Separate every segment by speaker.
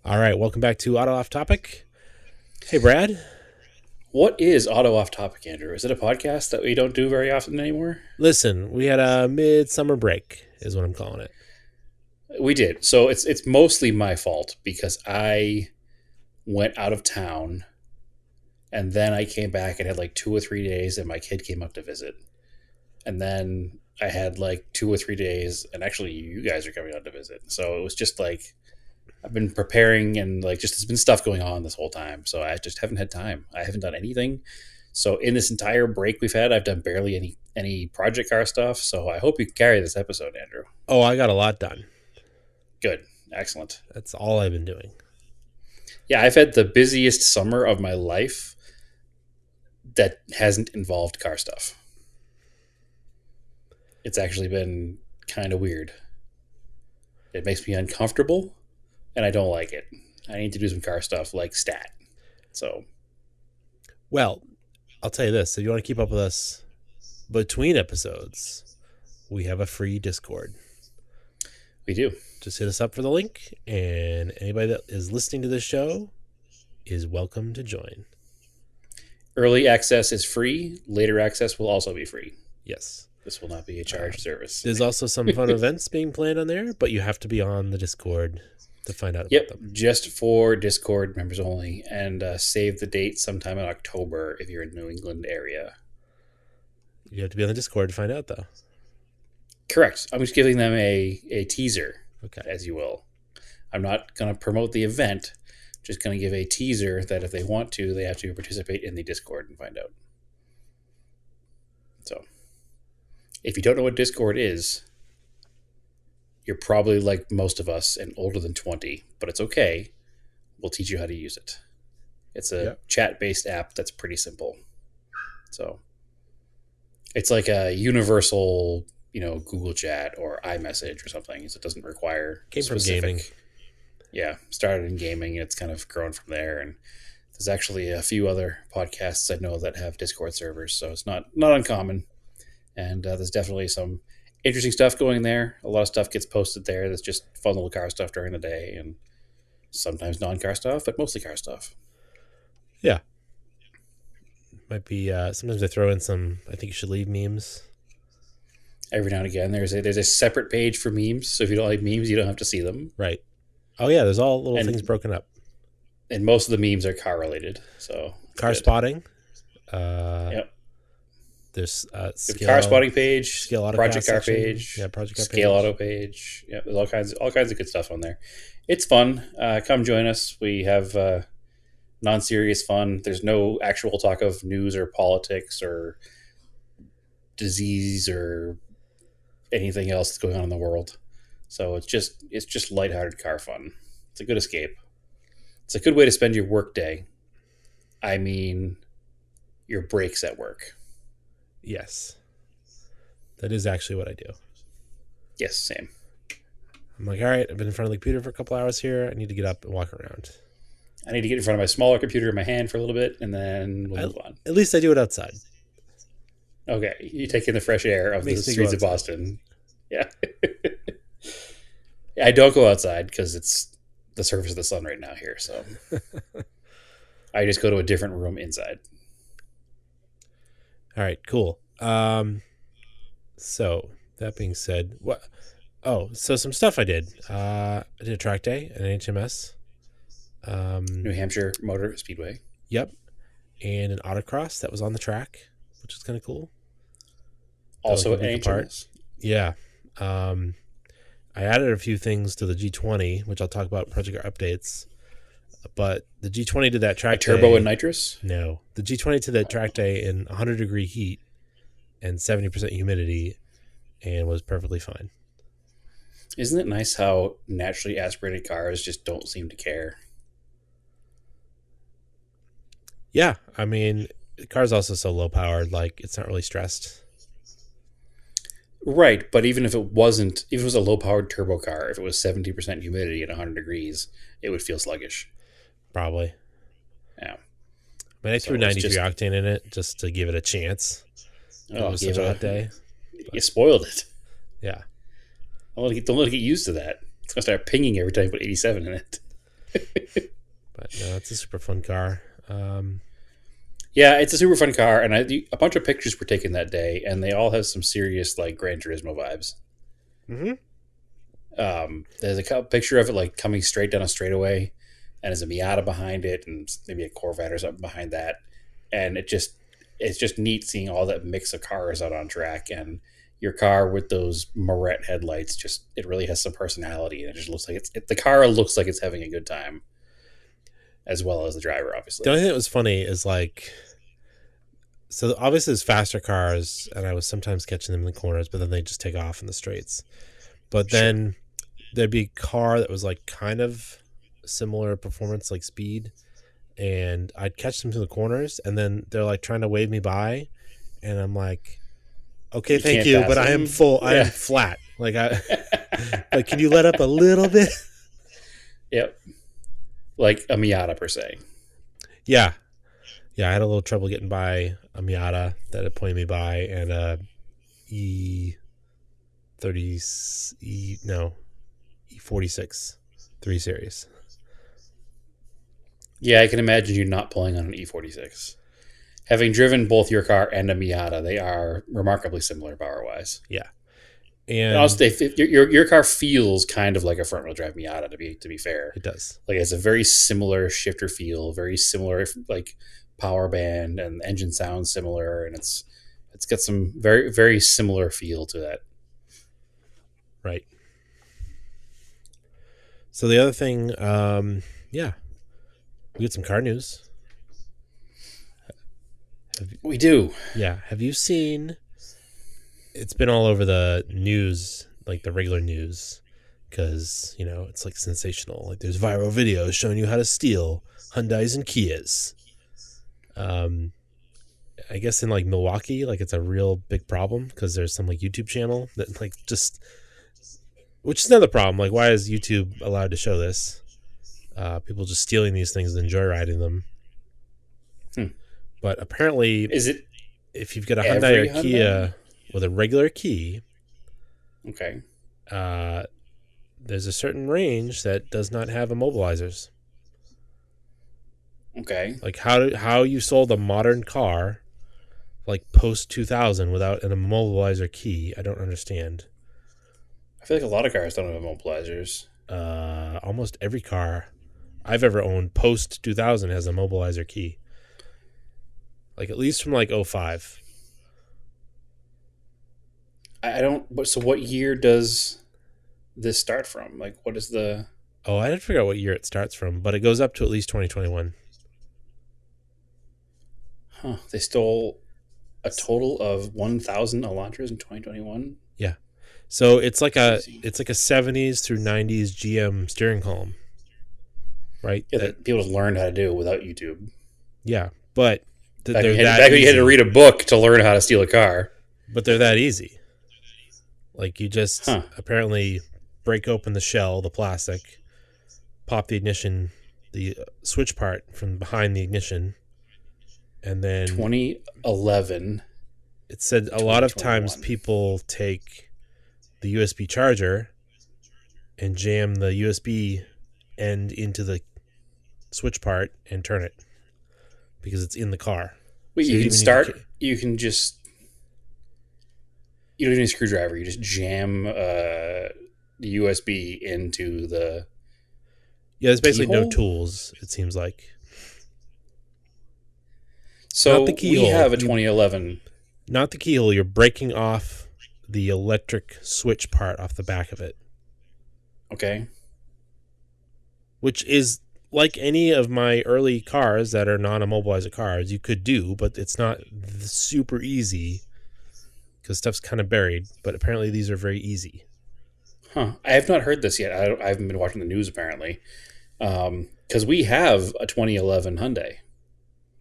Speaker 1: All right, welcome back to Auto Off Topic. Hey, Brad.
Speaker 2: What is Auto Off Topic, Andrew? Is it a podcast that we don't do very often anymore?
Speaker 1: Listen, we had a midsummer break, is what I'm calling it.
Speaker 2: We did. So it's mostly my fault because I went out of town and then I came back and had like 2 or 3 days and my kid came up to visit. And then I had like 2 or 3 days and actually you guys are coming out to visit. So it was just like I've been preparing and like just there's been stuff going on this whole time. So I just haven't had time. I haven't done anything. So in this entire break we've had, I've done barely any project car stuff. So I hope you can carry this episode, Andrew.
Speaker 1: Oh, I got a lot done.
Speaker 2: Good. Excellent.
Speaker 1: That's all I've been doing.
Speaker 2: Yeah, I've had the busiest summer of my life that hasn't involved car stuff. It's actually been kind of weird. It makes me uncomfortable and I don't like it. I need to do some car stuff like stat. So,
Speaker 1: Well, I'll tell you this. If you want to keep up with us between episodes, we have a free Discord.
Speaker 2: we do.
Speaker 1: Just hit us up for the link, and anybody that is listening to this show is welcome to join.
Speaker 2: Early access is free. Later access will also be free.
Speaker 1: Yes.
Speaker 2: This will not be a charged service.
Speaker 1: There's also some fun events being planned on there, but you have to be on the Discord to find out
Speaker 2: Yep,
Speaker 1: about them.
Speaker 2: just for Discord members only, and save the date sometime in October if you're in the New England area.
Speaker 1: You have to be on the Discord to find out, though.
Speaker 2: Correct. I'm just giving them a teaser,
Speaker 1: Okay.
Speaker 2: as you will. I'm not going to promote the event. Just going to give a teaser that if they want to, they have to participate in the Discord and find out. So, if you don't know what Discord is, you're probably like most of us and older than 20, but it's okay. We'll teach you how to use it. It's a chat-based app that's pretty simple. So, it's like a universal, Google Chat or iMessage or something. So it doesn't require
Speaker 1: Came from gaming.
Speaker 2: Yeah, started in gaming and it's kind of grown from there. And there's actually a few other podcasts I know that have Discord servers, so it's not uncommon. And there's definitely some interesting stuff going there. A lot of stuff gets posted there that's just fun little car stuff during the day, and sometimes non-car stuff, but mostly car stuff.
Speaker 1: Yeah. Might be, sometimes I throw in some, I think you should leave memes.
Speaker 2: Every now and again, there's a separate page for memes. So if you don't like memes, you don't have to see them.
Speaker 1: Right. Oh, yeah, there's all little things broken up.
Speaker 2: And most of the memes are car related. So
Speaker 1: car spotting.
Speaker 2: Yep.
Speaker 1: There's
Speaker 2: car spotting page,
Speaker 1: Scale
Speaker 2: project car
Speaker 1: section.
Speaker 2: page,
Speaker 1: Yeah, project car
Speaker 2: scale
Speaker 1: page.
Speaker 2: auto page. Yeah, there's all kinds of good stuff on there. It's fun. Come join us. We have non-serious fun. There's no actual talk of news or politics or disease or anything else that's going on in the world. So it's just lighthearted car fun. It's a good escape. It's a good way to spend your work day. I mean, your breaks at work.
Speaker 1: Yes. That is actually what I do.
Speaker 2: Yes, same.
Speaker 1: I'm like, all right, I've been in front of the computer for a couple hours here. I need to get up and walk around.
Speaker 2: I need to get in front of my smaller computer in my hand for a little bit, and then we'll move on.
Speaker 1: At least I do it outside.
Speaker 2: Okay, you take in the fresh air of the streets of Boston. Yeah. I don't go outside because it's the surface of the sun right now here, so I just go to a different room inside.
Speaker 1: All right, cool. So that being said, what? Oh, so some stuff I did. I did a track day at HMS.
Speaker 2: New Hampshire Motor Speedway.
Speaker 1: Yep, and an autocross that was on the track, which is kind of cool.
Speaker 2: Also at HMS.
Speaker 1: Yeah. I added a few things to the G20, which I'll talk about in project updates. But the G20 did that track
Speaker 2: turbo
Speaker 1: day.
Speaker 2: and nitrous?
Speaker 1: No. The G20 did that track day in 100-degree heat and 70% humidity and was perfectly fine.
Speaker 2: Isn't it nice how naturally aspirated cars just don't seem to care?
Speaker 1: Yeah. I mean, the car's also so low powered, like it's not really stressed.
Speaker 2: Right, but even if it was a low-powered turbo car, if it was 70% humidity at 100 degrees, it would feel sluggish.
Speaker 1: Probably.
Speaker 2: Yeah.
Speaker 1: I mean, I threw 93 octane in it just to give it a chance. It was such a hot day.
Speaker 2: You spoiled it.
Speaker 1: Yeah.
Speaker 2: Don't let it get used to that. It's going to start pinging every time you put 87 in it.
Speaker 1: But no, it's a super fun car.
Speaker 2: Yeah, it's a super fun car, and a bunch of pictures were taken that day, and they all have some serious like Gran Turismo vibes.
Speaker 1: Mm-hmm.
Speaker 2: There's a picture of it like coming straight down a straightaway, and there's a Miata behind it, and maybe a Corvette or something behind that, and it's just neat seeing all that mix of cars out on track, and your car with those Moret headlights it really has some personality, and it just looks like the car looks like it's having a good time, as well as the driver,
Speaker 1: The
Speaker 2: obviously.
Speaker 1: only thing that was funny is like, so obviously there's faster cars, and I was sometimes catching them in the corners, but then they just take off in the straights. But then there'd be a car that was like kind of similar performance, like speed, and I'd catch them to the corners, and then they're like trying to wave me by, and I'm like, okay,
Speaker 2: You
Speaker 1: thank
Speaker 2: can't
Speaker 1: you,
Speaker 2: pass
Speaker 1: but I am
Speaker 2: them.
Speaker 1: full. I am
Speaker 2: Yeah.
Speaker 1: flat. Like like, can you let up a little bit?
Speaker 2: Yep, like a Miata per se.
Speaker 1: Yeah, I had a little trouble getting by a Miata that had pointed me by, and a E46 3 Series.
Speaker 2: Yeah, I can imagine you not pulling on an E46. Having driven both your car and a Miata, they are remarkably similar power wise.
Speaker 1: Yeah,
Speaker 2: And
Speaker 1: and
Speaker 2: also, your car feels kind of like a front wheel drive Miata. To be fair,
Speaker 1: it does.
Speaker 2: like it's a very similar shifter feel, very similar like power band, and the engine sounds similar, and it's got some very very similar feel to that.
Speaker 1: Right. So the other thing, yeah, we get some car news.
Speaker 2: We do.
Speaker 1: Yeah, have you seen? It's been all over the news, like the regular news, because it's like sensational. Like there's viral videos showing you how to steal Hyundais and Kias. I guess in like Milwaukee, like it's a real big problem because there's some like YouTube channel that like just, which is another problem. Like, why is YouTube allowed to show this? People just stealing these things and joyriding them. But apparently,
Speaker 2: Is it
Speaker 1: if you've got a
Speaker 2: every
Speaker 1: Hyundai or
Speaker 2: Hyundai?
Speaker 1: Kia with a regular key,
Speaker 2: okay?
Speaker 1: there's a certain range that does not have immobilizers.
Speaker 2: Okay.
Speaker 1: Like how you sold a modern car, like post 2000, without an immobilizer key, I don't understand.
Speaker 2: I feel like a lot of cars don't have immobilizers.
Speaker 1: Almost every car I've ever owned post 2000 has a immobilizer key. Like at least from like 05.
Speaker 2: I don't. So, what year does this start from? Like, what is the?
Speaker 1: Oh, I didn't figure out what year it starts from, but it goes up to at least 2021.
Speaker 2: Huh? They stole a total of 1,000 Elantras in 2021.
Speaker 1: Yeah. So it's like
Speaker 2: Crazy.
Speaker 1: a 70s through 90s GM steering column, right?
Speaker 2: Yeah, that people just learned how to do without YouTube.
Speaker 1: Yeah, but
Speaker 2: Back
Speaker 1: they're
Speaker 2: when
Speaker 1: that
Speaker 2: you had to
Speaker 1: easy.
Speaker 2: read a book to learn how to steal a car.
Speaker 1: But they're that easy. Like you just apparently break open the shell, the plastic, pop the ignition, the switch part from behind the ignition, and then
Speaker 2: 2011.
Speaker 1: it said a lot of times people take the USB charger and jam the USB end into the switch part and turn it because it's in the car.
Speaker 2: Wait,
Speaker 1: So
Speaker 2: you
Speaker 1: you
Speaker 2: can
Speaker 1: even
Speaker 2: start.
Speaker 1: need to-
Speaker 2: You can just. You don't need a screwdriver. You just jam the USB into the.
Speaker 1: Yeah, there's basically no
Speaker 2: keyhole?
Speaker 1: tools, it seems like.
Speaker 2: So
Speaker 1: Not the
Speaker 2: we
Speaker 1: keyhole.
Speaker 2: have a 2011.
Speaker 1: Not the keyhole, you're breaking off the electric switch part off the back of it,
Speaker 2: Okay.
Speaker 1: which is like any of my early cars that are non-immobilizer cars you could do, but it's not super easy because stuff's kind of buried, but apparently these are very easy.
Speaker 2: Huh. I have not heard this yet. I haven't been watching the news apparently. Because we have a 2011 Hyundai.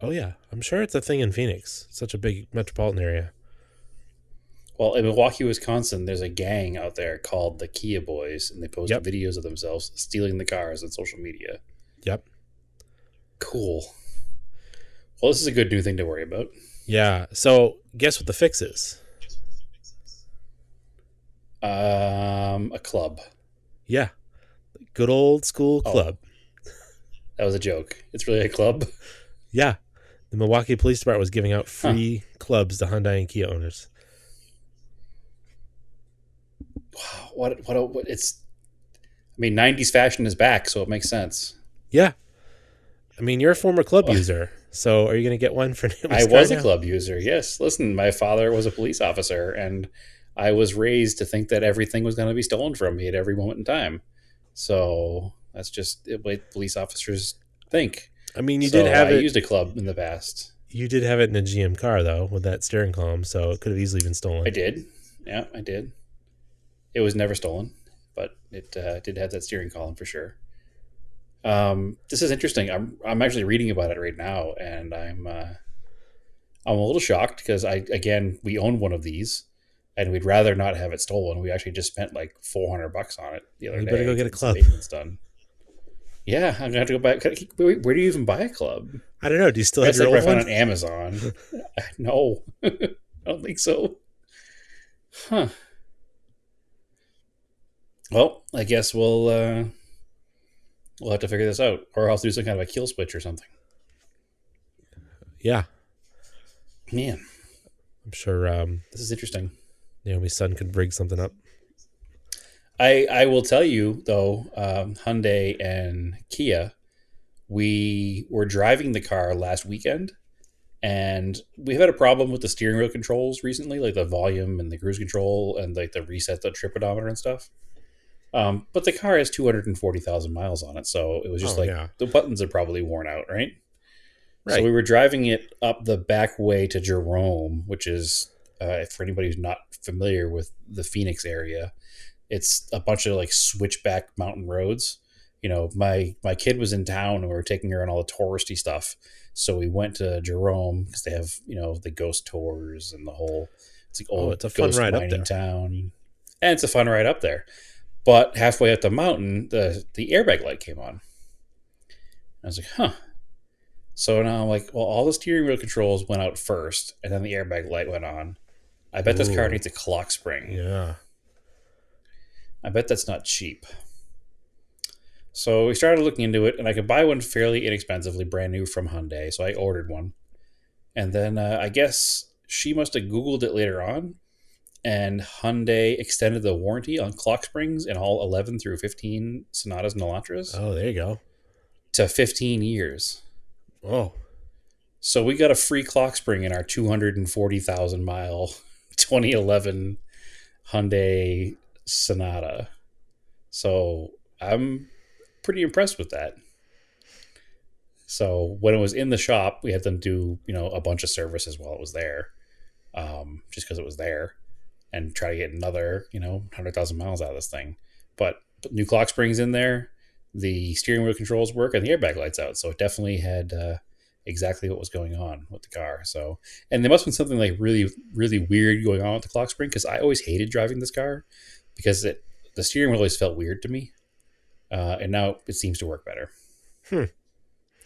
Speaker 1: Oh yeah, I'm sure it's a thing in Phoenix, such a big metropolitan area.
Speaker 2: Well, in Milwaukee, Wisconsin, there's a gang out there called the Kia Boys, and they post
Speaker 1: Yep.
Speaker 2: videos of themselves stealing the cars on social media.
Speaker 1: Yep.
Speaker 2: Cool. Well, this is a good new thing to worry about.
Speaker 1: Yeah, so guess what the fix is?
Speaker 2: A club.
Speaker 1: Yeah, good old school
Speaker 2: Oh.
Speaker 1: club.
Speaker 2: That was a joke. It's really a club.
Speaker 1: Yeah. The Milwaukee Police Department was giving out
Speaker 2: Huh.
Speaker 1: free clubs to Hyundai and Kia owners.
Speaker 2: Wow. What it's, I mean, 90s fashion is back, so it makes sense.
Speaker 1: Yeah. I mean, you're a former club user, so are you going to get one for
Speaker 2: I
Speaker 1: Naomi's car
Speaker 2: was a
Speaker 1: now?
Speaker 2: club user. Yes. Listen, my father was a police officer, and I was raised to think that everything was going to be stolen from me at every moment in time. So that's just the way police officers think.
Speaker 1: I mean, you did
Speaker 2: So
Speaker 1: have
Speaker 2: I
Speaker 1: it.
Speaker 2: used a club in the past.
Speaker 1: You did have it in a GM car though, with that steering column, so it could have easily been stolen.
Speaker 2: I did. Yeah, I did. It was never stolen, but it did have that steering column for sure. This is interesting. I'm actually reading about it right now, and I'm a little shocked because we own one of these, and we'd rather not have it stolen. We actually just spent like $400 on it the other
Speaker 1: You
Speaker 2: day.
Speaker 1: better go get a
Speaker 2: getting some
Speaker 1: club.
Speaker 2: maintenance done. Yeah, I'm gonna have to go back. Where do you even buy a club?
Speaker 1: I don't know. Do you still have
Speaker 2: That's
Speaker 1: your
Speaker 2: like what I
Speaker 1: old
Speaker 2: found
Speaker 1: one?
Speaker 2: on Amazon. No, I don't think so. Huh. Well, I guess we'll have to figure this out, or else do some kind of a kill switch or something.
Speaker 1: Yeah,
Speaker 2: Man,
Speaker 1: I'm sure
Speaker 2: this is interesting.
Speaker 1: Naomi's son could rig something up.
Speaker 2: I will tell you though, Hyundai and Kia, we were driving the car last weekend, and we've had a problem with the steering wheel controls recently, like the volume and the cruise control and like the reset the trip odometer and stuff. But the car has 240,000 miles on it, so it was just
Speaker 1: Oh,
Speaker 2: like
Speaker 1: yeah.
Speaker 2: the buttons are probably worn out, right? So
Speaker 1: Right.
Speaker 2: we were driving it up the back way to Jerome, which is, for anybody who's not familiar with the Phoenix area, it's a bunch of like switchback mountain roads. You know, my kid was in town and we were taking her on all the touristy stuff. So we went to Jerome because they have, the ghost tours and the whole, it's like
Speaker 1: Oh,
Speaker 2: old
Speaker 1: it's a fun
Speaker 2: ghost
Speaker 1: ride up
Speaker 2: mining
Speaker 1: there.
Speaker 2: town. And it's a fun ride up there. But halfway up the mountain, the airbag light came on. I was like, huh. So now I'm like, well, all the steering wheel controls went out first, and then the airbag light went on. I bet this car
Speaker 1: Ooh.
Speaker 2: needs a clock spring.
Speaker 1: Yeah.
Speaker 2: I bet that's not cheap. So we started looking into it, and I could buy one fairly inexpensively, brand new from Hyundai. So I ordered one. And then I guess she must have Googled it later on, and Hyundai extended the warranty on clock springs in all 11 through 15 Sonatas and Elantras
Speaker 1: Oh, there you go.
Speaker 2: to 15 years.
Speaker 1: Oh,
Speaker 2: So we got a free clock spring in our 240,000 mile 2011 Hyundai Sonata. So I'm pretty impressed with that. So when it was in the shop, we had them do, a bunch of services while it was there, just because it was there, and try to get another, 100,000 miles out of this thing. But new clock springs in there, the steering wheel controls work, and the airbag lights out. So it definitely had exactly what was going on with the car. So, and there must have been something like really, really weird going on with the clock spring, because I always hated driving this car because the steering wheel always felt weird to me, and now it seems to work better.
Speaker 1: Hmm.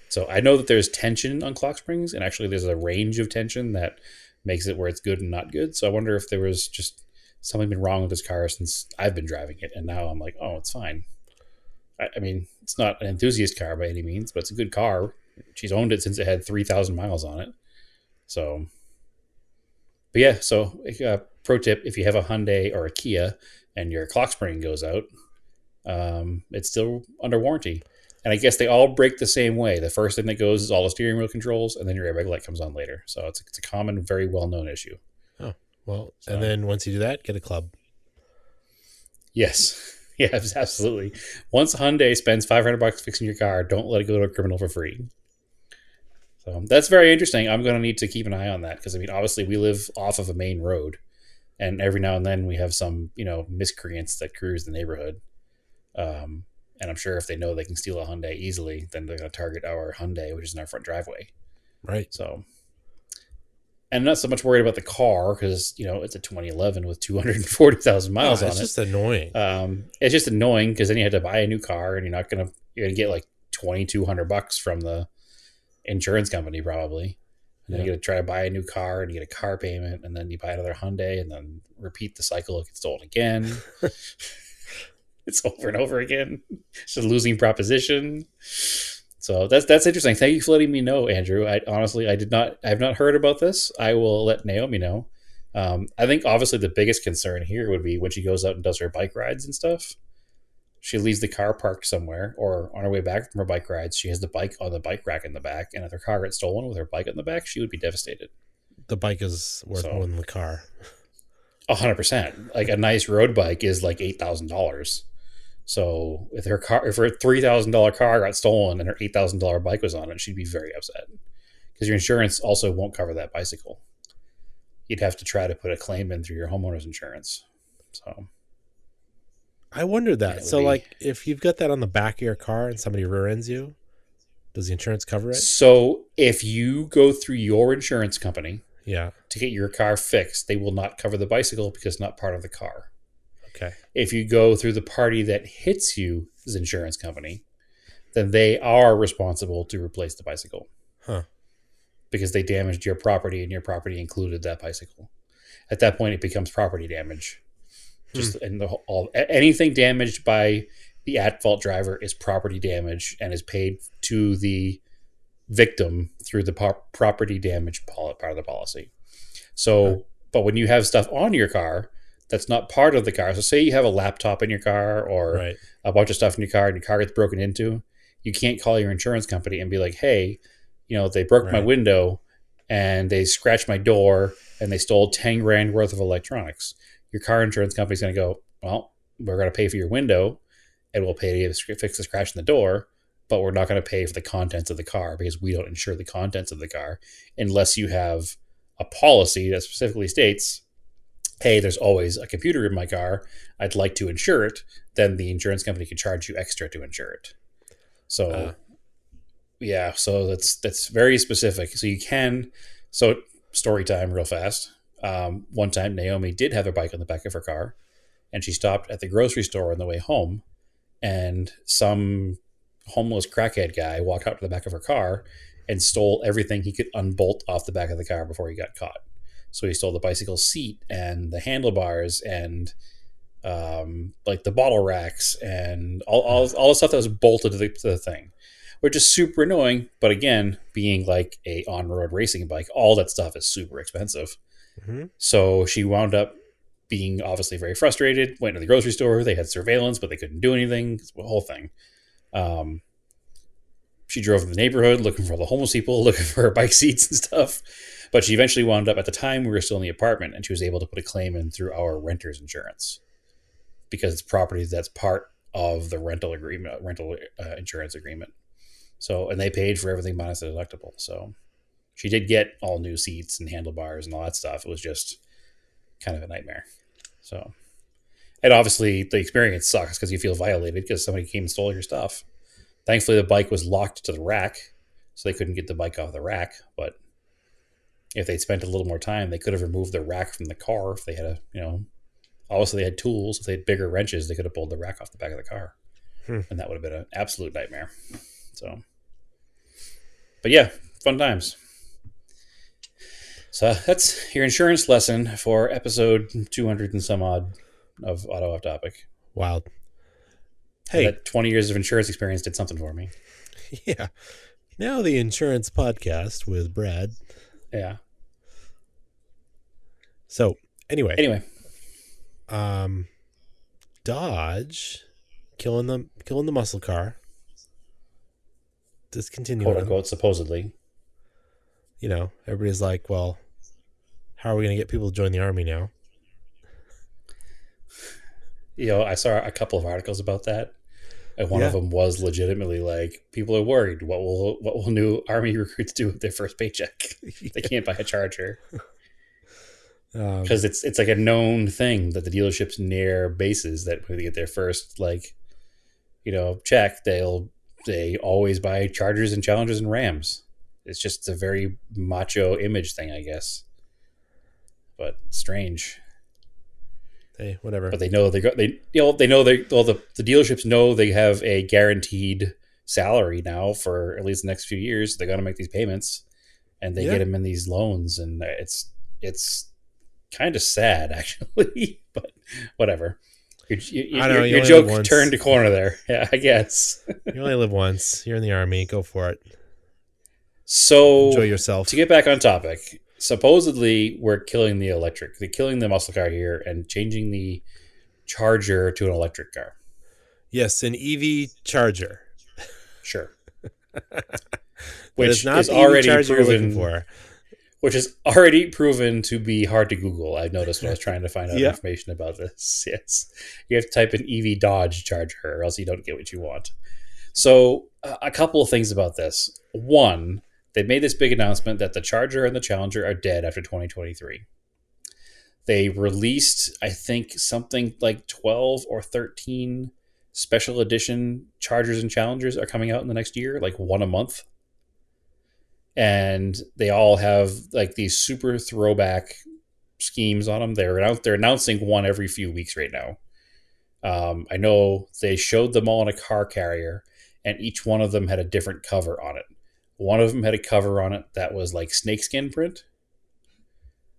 Speaker 2: So I know that there's tension on clock springs, and actually there's a range of tension that makes it where it's good and not good. So I wonder if there was just something been wrong with this car since I've been driving it, and now I'm like, oh, it's fine. I mean, it's not an enthusiast car by any means, but it's a good car. She's owned it since it had 3,000 miles on it. So, but yeah, so pro tip, if you have a Hyundai or a Kia and your clock spring goes out, it's still under warranty. And I guess they all break the same way. The first thing that goes is all the steering wheel controls, and then your airbag light comes on later. So it's a common, very well-known issue.
Speaker 1: oh, well,
Speaker 2: So-
Speaker 1: and then once you do that, get a club.
Speaker 2: Yes. Yes, absolutely. Once Hyundai spends $500 fixing your car, don't let it go to a criminal for free. So that's very interesting. I'm going to need to keep an eye on that because, I mean, obviously we live off of a main road, and every now and then we have some, miscreants that cruise the neighborhood. And I'm sure if they know they can steal a Hyundai easily, then they're going to target our Hyundai, which is in our front driveway.
Speaker 1: Right.
Speaker 2: So, and I'm not so much worried about the car because, it's a 2011 with 240,000 miles on
Speaker 1: it's
Speaker 2: it.
Speaker 1: just annoying.
Speaker 2: It's just annoying because then you have to buy a new car, and you're gonna get like $2,200 from the insurance company probably, and then
Speaker 1: Yeah.
Speaker 2: you got to try to buy a new car, and you get a car payment, and then you buy another Hyundai, and then repeat the cycle. It gets stolen again. It's over and over again. It's a losing proposition. So that's interesting. Thank you for letting me know, Andrew. I have not heard about this. I will let Naomi know. I think obviously the biggest concern here would be when she goes out and does her bike rides and stuff. She leaves the car parked somewhere, or on her way back from her bike rides, she has the bike on the bike rack in the back, and if her car gets stolen with her bike in the back, she would be devastated.
Speaker 1: The bike is worth more than the car.
Speaker 2: 100%. Like a nice road bike is like $8,000. So if her $3,000 car got stolen and her $8,000 bike was on it, she'd be very upset because your insurance also won't cover that bicycle. You'd have to try to put a claim in through your homeowner's insurance. So
Speaker 1: I wondered that. So, like, if you've got that on the back of your car and somebody rear ends you, does the insurance cover it?
Speaker 2: So if you go through your insurance company,
Speaker 1: yeah,
Speaker 2: to get your car fixed, they will not cover the bicycle because it's not part of the car.
Speaker 1: Okay.
Speaker 2: If you go through the party that hits you's insurance company, then they are responsible to replace the bicycle.
Speaker 1: Huh.
Speaker 2: Because they damaged your property and your property included that bicycle. At that point, it becomes property damage. And anything damaged by the at-fault driver is property damage and is paid to the victim through the property damage part of the policy. So, but when you have stuff on your car that's not part of the car, so say you have a laptop in your car or a bunch of stuff in your car and your car gets broken into, you can't call your insurance company and be like, hey, they broke my window and they scratched my door and they stole 10 grand worth of electronics. Your car insurance company's going to go, well, we're going to pay for your window and we'll pay to fix the scratch in the door, but we're not going to pay for the contents of the car because we don't insure the contents of the car unless you have a policy that specifically states, hey, there's always a computer in my car, I'd like to insure it, then the insurance company can charge you extra to insure it. So, so that's very specific. So story time real fast. One time Naomi did have her bike on the back of her car and she stopped at the grocery store on the way home and some homeless crackhead guy walked out to the back of her car and stole everything he could unbolt off the back of the car before he got caught. So he stole the bicycle seat and the handlebars and like the bottle racks and all the stuff that was bolted to the thing, which is super annoying. But again, being like a on-road racing bike, all that stuff is super expensive. Mm-hmm. So she wound up being obviously very frustrated, went to the grocery store. They had surveillance, but they couldn't do anything. It's the whole thing. She drove in the neighborhood looking for all the homeless people, looking for her bike seats and stuff. But she eventually wound up, at the time we were still in the apartment, and she was able to put a claim in through our renter's insurance because it's property that's part of the rental insurance agreement. So, and they paid for everything minus the deductible. So she did get all new seats and handlebars and all that stuff. It was just kind of a nightmare. So, and obviously the experience sucks because you feel violated because somebody came and stole your stuff. Thankfully, the bike was locked to the rack, so they couldn't get the bike off the rack. But if they'd spent a little more time, they could have removed the rack from the car. If they had obviously they had tools. If they had bigger wrenches, they could have pulled the rack off the back of the car. And that would have been an absolute nightmare. So, but yeah, fun times. So that's your insurance lesson for episode 200 and some odd of Auto Off Topic.
Speaker 1: Wild. Hey,
Speaker 2: that 20 years of insurance experience did something for me.
Speaker 1: Yeah. Now the insurance podcast with Brad.
Speaker 2: Yeah.
Speaker 1: So anyway, Dodge killing the muscle car. Discontinuing,
Speaker 2: quote unquote, supposedly.
Speaker 1: Everybody's like, well, how are we going to get people to join the army now?
Speaker 2: I saw a couple of articles about that. And one of them was legitimately like, people are worried. What will new army recruits do with their first paycheck? They can't buy a Charger. Because it's like a known thing that the dealerships near bases that when they get their first check, they always buy Chargers and Challengers and Rams. It's a very macho image thing, I guess. But strange.
Speaker 1: Hey, whatever.
Speaker 2: But they know the dealerships know they have a guaranteed salary now for at least the next few years. They're gonna make these payments, and they get them in these loans, and it's kind of sad actually. But whatever.
Speaker 1: I don't know. You
Speaker 2: Your
Speaker 1: only live
Speaker 2: joke
Speaker 1: once.
Speaker 2: turned a corner there. Yeah, I guess.
Speaker 1: You only live once. You're in the army. Go for it.
Speaker 2: So
Speaker 1: Enjoy yourself.
Speaker 2: to get back on topic, supposedly we're killing they're killing the muscle car here and changing the Charger to an electric car.
Speaker 1: Yes, an EV Charger.
Speaker 2: Sure.
Speaker 1: Which
Speaker 2: Which
Speaker 1: not
Speaker 2: is
Speaker 1: the
Speaker 2: already
Speaker 1: EV Charger you're looking
Speaker 2: proven.
Speaker 1: for.
Speaker 2: Which is already proven to be hard to Google. I noticed when I was trying to find out
Speaker 1: Yeah.
Speaker 2: information about this. Yes, you have to type in EV Dodge Charger, or else you don't get what you want. So, a couple of things about this. One, they made this big announcement that the Charger and the Challenger are dead after 2023. They released, I think, something like 12 or 13 special edition Chargers and Challengers are coming out in the next year, like one a month. And they all have like these super throwback schemes on them. They're announcing one every few weeks right now. I know they showed them all in a car carrier, and each one of them had a different cover on it. One of them had a cover on it that was like snakeskin print,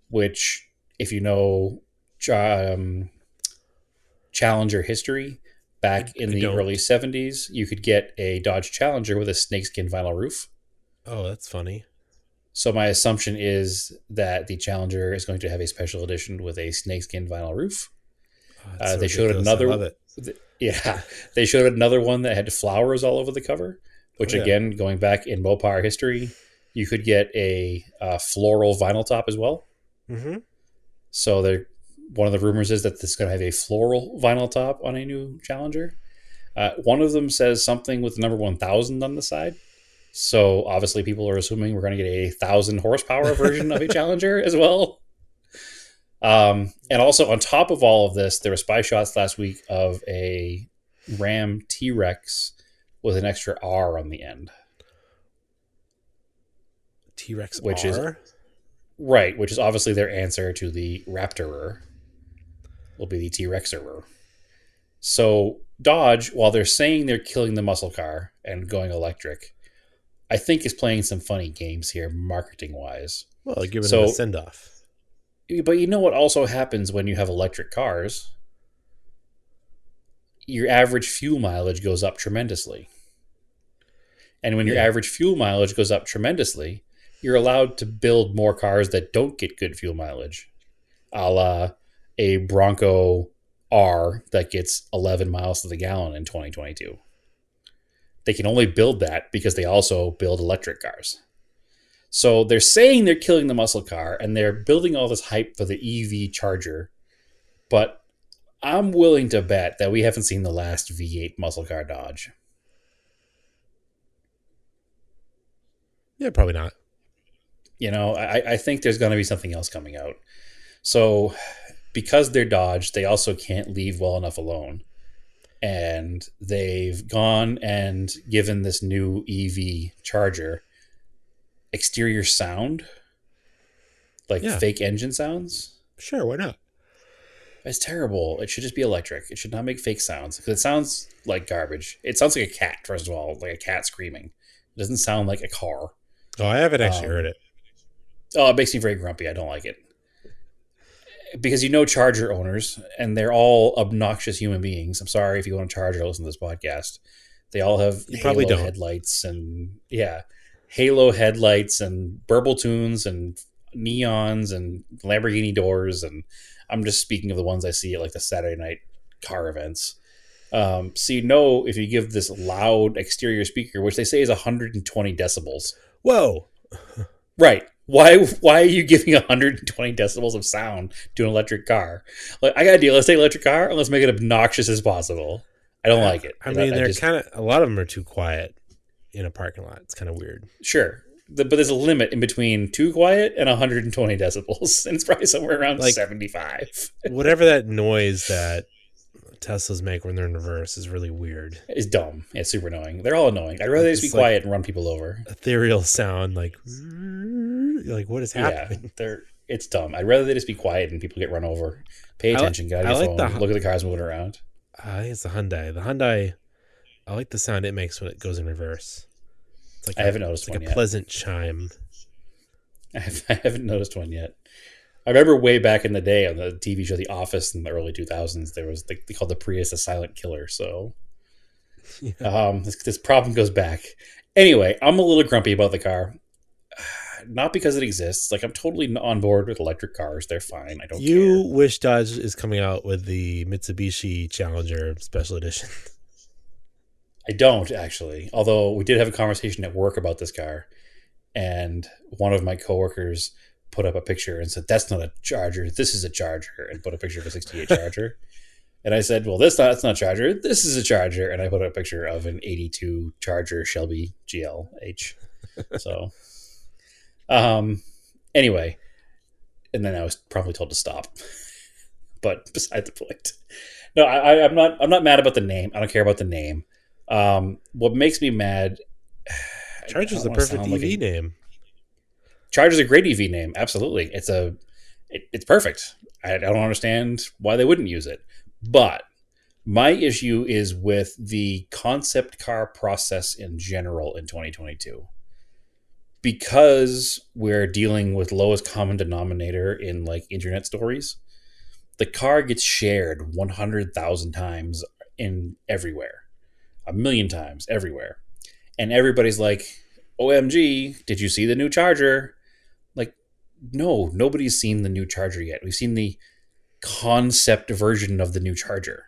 Speaker 2: which, if you know Challenger history, back in the early 70s, you could get a Dodge Challenger with a snakeskin vinyl roof.
Speaker 1: Oh, that's funny.
Speaker 2: So my assumption is that the Challenger is going to have a special edition with a snakeskin vinyl roof.
Speaker 1: Oh,
Speaker 2: They showed another.
Speaker 1: I love it.
Speaker 2: Yeah, they showed another one that had flowers all over the cover. Which again, going back in Mopar history, you could get a floral vinyl top as well.
Speaker 1: Mm-hmm.
Speaker 2: So one of the rumors is that this is going to have a floral vinyl top on a new Challenger. One of them says something with the number 1000 on the side. So obviously people are assuming we're going to get a 1000 horsepower version of a Challenger as well. And also on top of all of this, there were spy shots last week of a Ram T-Rex with an extra R on the end.
Speaker 1: T-Rex
Speaker 2: which
Speaker 1: R?
Speaker 2: Is right, which is obviously their answer to the Raptorer. Will be the T-Rexer. So Dodge, while they're saying they're killing the muscle car and going electric, I think is playing some funny games here, marketing-wise.
Speaker 1: Well, they're giving it a send-off.
Speaker 2: But you know what also happens when you have electric cars? Your average fuel mileage goes up tremendously. And when your average fuel mileage goes up tremendously, you're allowed to build more cars that don't get good fuel mileage. A la a Bronco R that gets 11 miles to the gallon in 2022. They can only build that because they also build electric cars. So they're saying they're killing the muscle car and they're building all this hype for the EV Charger. But I'm willing to bet that we haven't seen the last V8 muscle car Dodge.
Speaker 1: Yeah, probably not.
Speaker 2: You know, I think there's going to be something else coming out. So because they're Dodge, they also can't leave well enough alone. And they've gone and given this new EV Charger exterior sound, like fake engine sounds.
Speaker 1: Sure, why not?
Speaker 2: It's terrible. It should just be electric. It should not make fake sounds because it sounds like garbage. It sounds like a cat, first of all, like a cat screaming. It doesn't sound like a car.
Speaker 1: Oh, I haven't actually heard it.
Speaker 2: Oh, it makes me very grumpy. I don't like it. Because you know Charger owners, and they're all obnoxious human beings. I'm sorry if you own a Charger, listen to this podcast. They all have Halo headlights and Halo headlights and burble tunes and neons and Lamborghini doors. And I'm just speaking of the ones I see at like the Saturday night car events. So you know if you give this loud exterior speaker, which they say is 120 decibels.
Speaker 1: Whoa.
Speaker 2: Right. Why are you giving 120 decibels of sound to an electric car? Like, I got a deal. Let's take an electric car and let's make it obnoxious as possible. I don't like it.
Speaker 1: I mean, they're kind of, a lot of them are too quiet in a parking lot. It's kind of weird.
Speaker 2: Sure. But there's a limit in between too quiet and 120 decibels. And it's probably somewhere around like 75.
Speaker 1: Whatever that noise that Teslas make when they're in reverse is really weird.
Speaker 2: It's dumb. It's super annoying. They're all annoying. I'd rather they just be quiet and run people over.
Speaker 1: Ethereal sound, like what is happening?
Speaker 2: Yeah, it's dumb. I'd rather they just be quiet and people get run over. Pay attention, get out of your phone, look at the cars moving around.
Speaker 1: I think it's the Hyundai. The Hyundai, I like the sound it makes when it goes in reverse. It's like
Speaker 2: I haven't noticed
Speaker 1: one
Speaker 2: yet.
Speaker 1: Like a pleasant chime.
Speaker 2: I haven't noticed one yet. I remember way back in the day on the TV show The Office in the early 2000s, there was they called the Prius a silent killer. So
Speaker 1: Yeah.
Speaker 2: this problem goes back. Anyway, I'm a little grumpy about the car. Not because it exists. Like, I'm totally on board with electric cars. They're fine. I don't
Speaker 1: You
Speaker 2: care.
Speaker 1: wish Dodge is coming out with the Mitsubishi Challenger Special Edition.
Speaker 2: I don't, actually. Although we did have a conversation at work about this car, and one of my coworkers put up a picture and said, "That's not a Charger. This is a Charger," and put a picture of a 68 Charger. And I said, "Well, that's not a Charger. This is a Charger." And I put up a picture of an 82 Charger Shelby GLH. So, anyway, and then I was probably told to stop. But beside the point. No, I'm not mad about the name. I don't care about the name. What makes me mad?
Speaker 1: Charger's the perfect EV name.
Speaker 2: Charger's a great EV name. Absolutely, it's perfect. I don't understand why they wouldn't use it. But my issue is with the concept car process in general in 2022. Because we're dealing with lowest common denominator in like internet stories, the car gets shared 100,000 times in everywhere, a million times everywhere. And everybody's like, OMG, did you see the new Charger? Like, no, nobody's seen the new Charger yet. We've seen the concept version of the new Charger.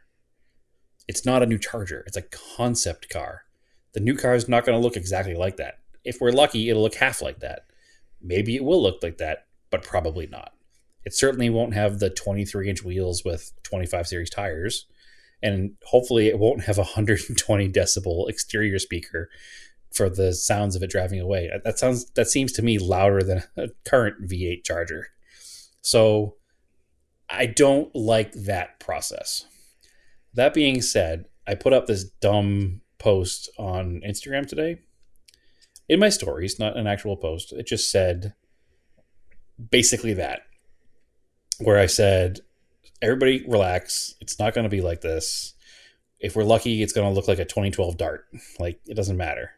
Speaker 2: It's not a new Charger, it's a concept car. The new car is not going to look exactly like that. If we're lucky, it'll look half like that. Maybe it will look like that, but probably not. It certainly won't have the 23-inch wheels with 25 series tires, and hopefully it won't have a 120 decibel exterior speaker for the sounds of it driving away. That seems to me louder than a current V8 Charger. So I don't like that process. That being said, I put up this dumb post on Instagram today. In my stories, not an actual post. It just said basically that. Where I said, everybody relax. It's not going to be like this. If we're lucky, it's going to look like a 2012 Dart. Like, it doesn't matter.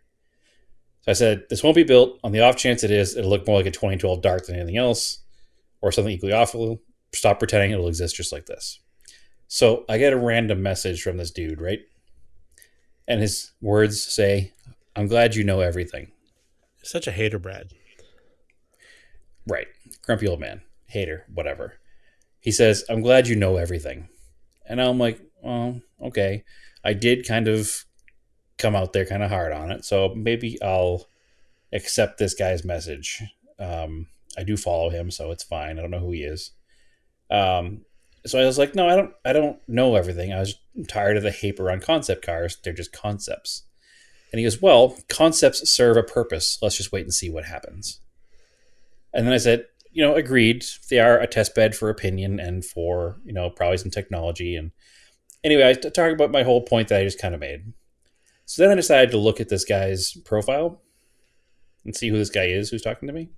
Speaker 2: So I said, this won't be built. On the off chance it is, it'll look more like a 2012 Dart than anything else, or something equally awful. Stop pretending it'll exist just like this. So I get a random message from this dude, right? And his words say, I'm glad you know everything.
Speaker 1: You're such a hater, Brad.
Speaker 2: Right. Grumpy old man. Hater. Whatever. He says, I'm glad you know everything. And I'm like, oh, okay. I did kind of come out there kind of hard on it, so maybe I'll accept this guy's message. I do follow him, so it's fine. I don't know who he is. So I was like, no, I don't know everything. I was tired of the hype around concept cars. They're just concepts. And he goes, well, concepts serve a purpose. Let's just wait and see what happens. And then I said, agreed. They are a test bed for opinion and for, probably some technology. And anyway, I talked about my whole point that I just kind of made. So then I decided to look at this guy's profile and see who this guy is who's talking to me.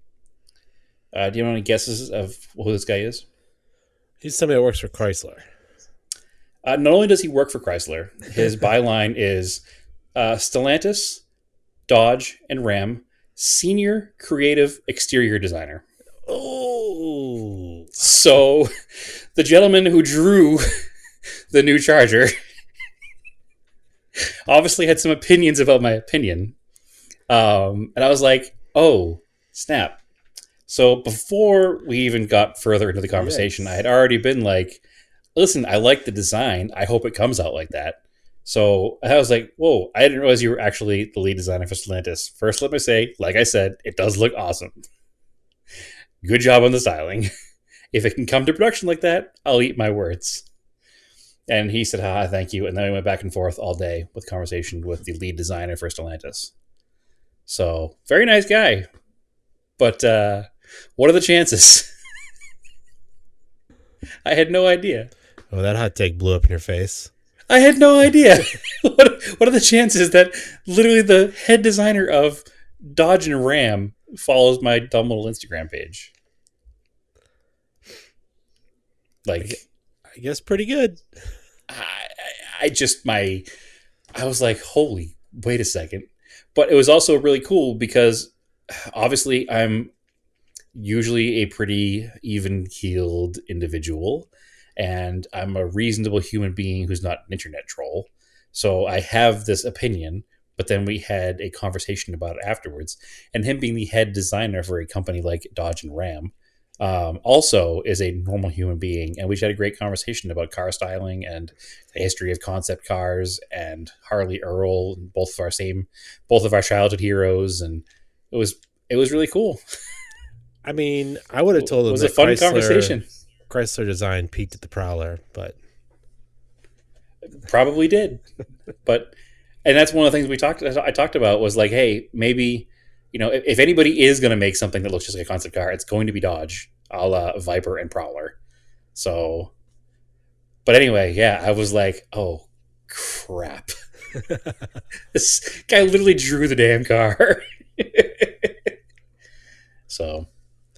Speaker 2: Do you have any guesses of who this guy is?
Speaker 1: He's somebody that works for Chrysler.
Speaker 2: Not only does he work for Chrysler, his byline is Stellantis, Dodge, and Ram Senior Creative Exterior Designer.
Speaker 1: Oh.
Speaker 2: So the gentleman who drew the new Charger obviously had some opinions about my opinion. And I was like, oh, snap. So before we even got further into the conversation, yes, I had already been like, listen, I like the design. I hope it comes out like that. So I was like, whoa, I didn't realize you were actually the lead designer for Stellantis. First, let me say, like I said, it does look awesome. Good job on the styling. If it can come to production like that, I'll eat my words. And he said, thank you. And then we went back and forth all day with conversation with the lead designer for Stellantis. So, very nice guy. But what are the chances? I had no idea.
Speaker 1: Oh, that hot take blew up in your face.
Speaker 2: I had no idea. What are the chances that literally the head designer of Dodge and Ram follows my dumb little Instagram page? Like,
Speaker 1: I guess pretty good.
Speaker 2: I was like, holy, wait a second. But it was also really cool because obviously I'm usually a pretty even-keeled individual, and I'm a reasonable human being who's not an internet troll. So I have this opinion, but then we had a conversation about it afterwards. And him being the head designer for a company like Dodge and Ram, also is a normal human being. And we just had a great conversation about car styling and the history of concept cars and Harley Earl, both of our childhood heroes. And it was really cool.
Speaker 1: I mean, I would have told
Speaker 2: It
Speaker 1: him
Speaker 2: was a
Speaker 1: that
Speaker 2: fun conversation.
Speaker 1: Chrysler design peaked at the Prowler, but
Speaker 2: Probably did. But and that's one of the things I talked about was like, hey, maybe, if anybody is going to make something that looks just like a concept car, it's going to be Dodge, a la Viper and Prowler. So, but anyway, yeah, I was like, oh crap, this guy literally drew the damn car. So,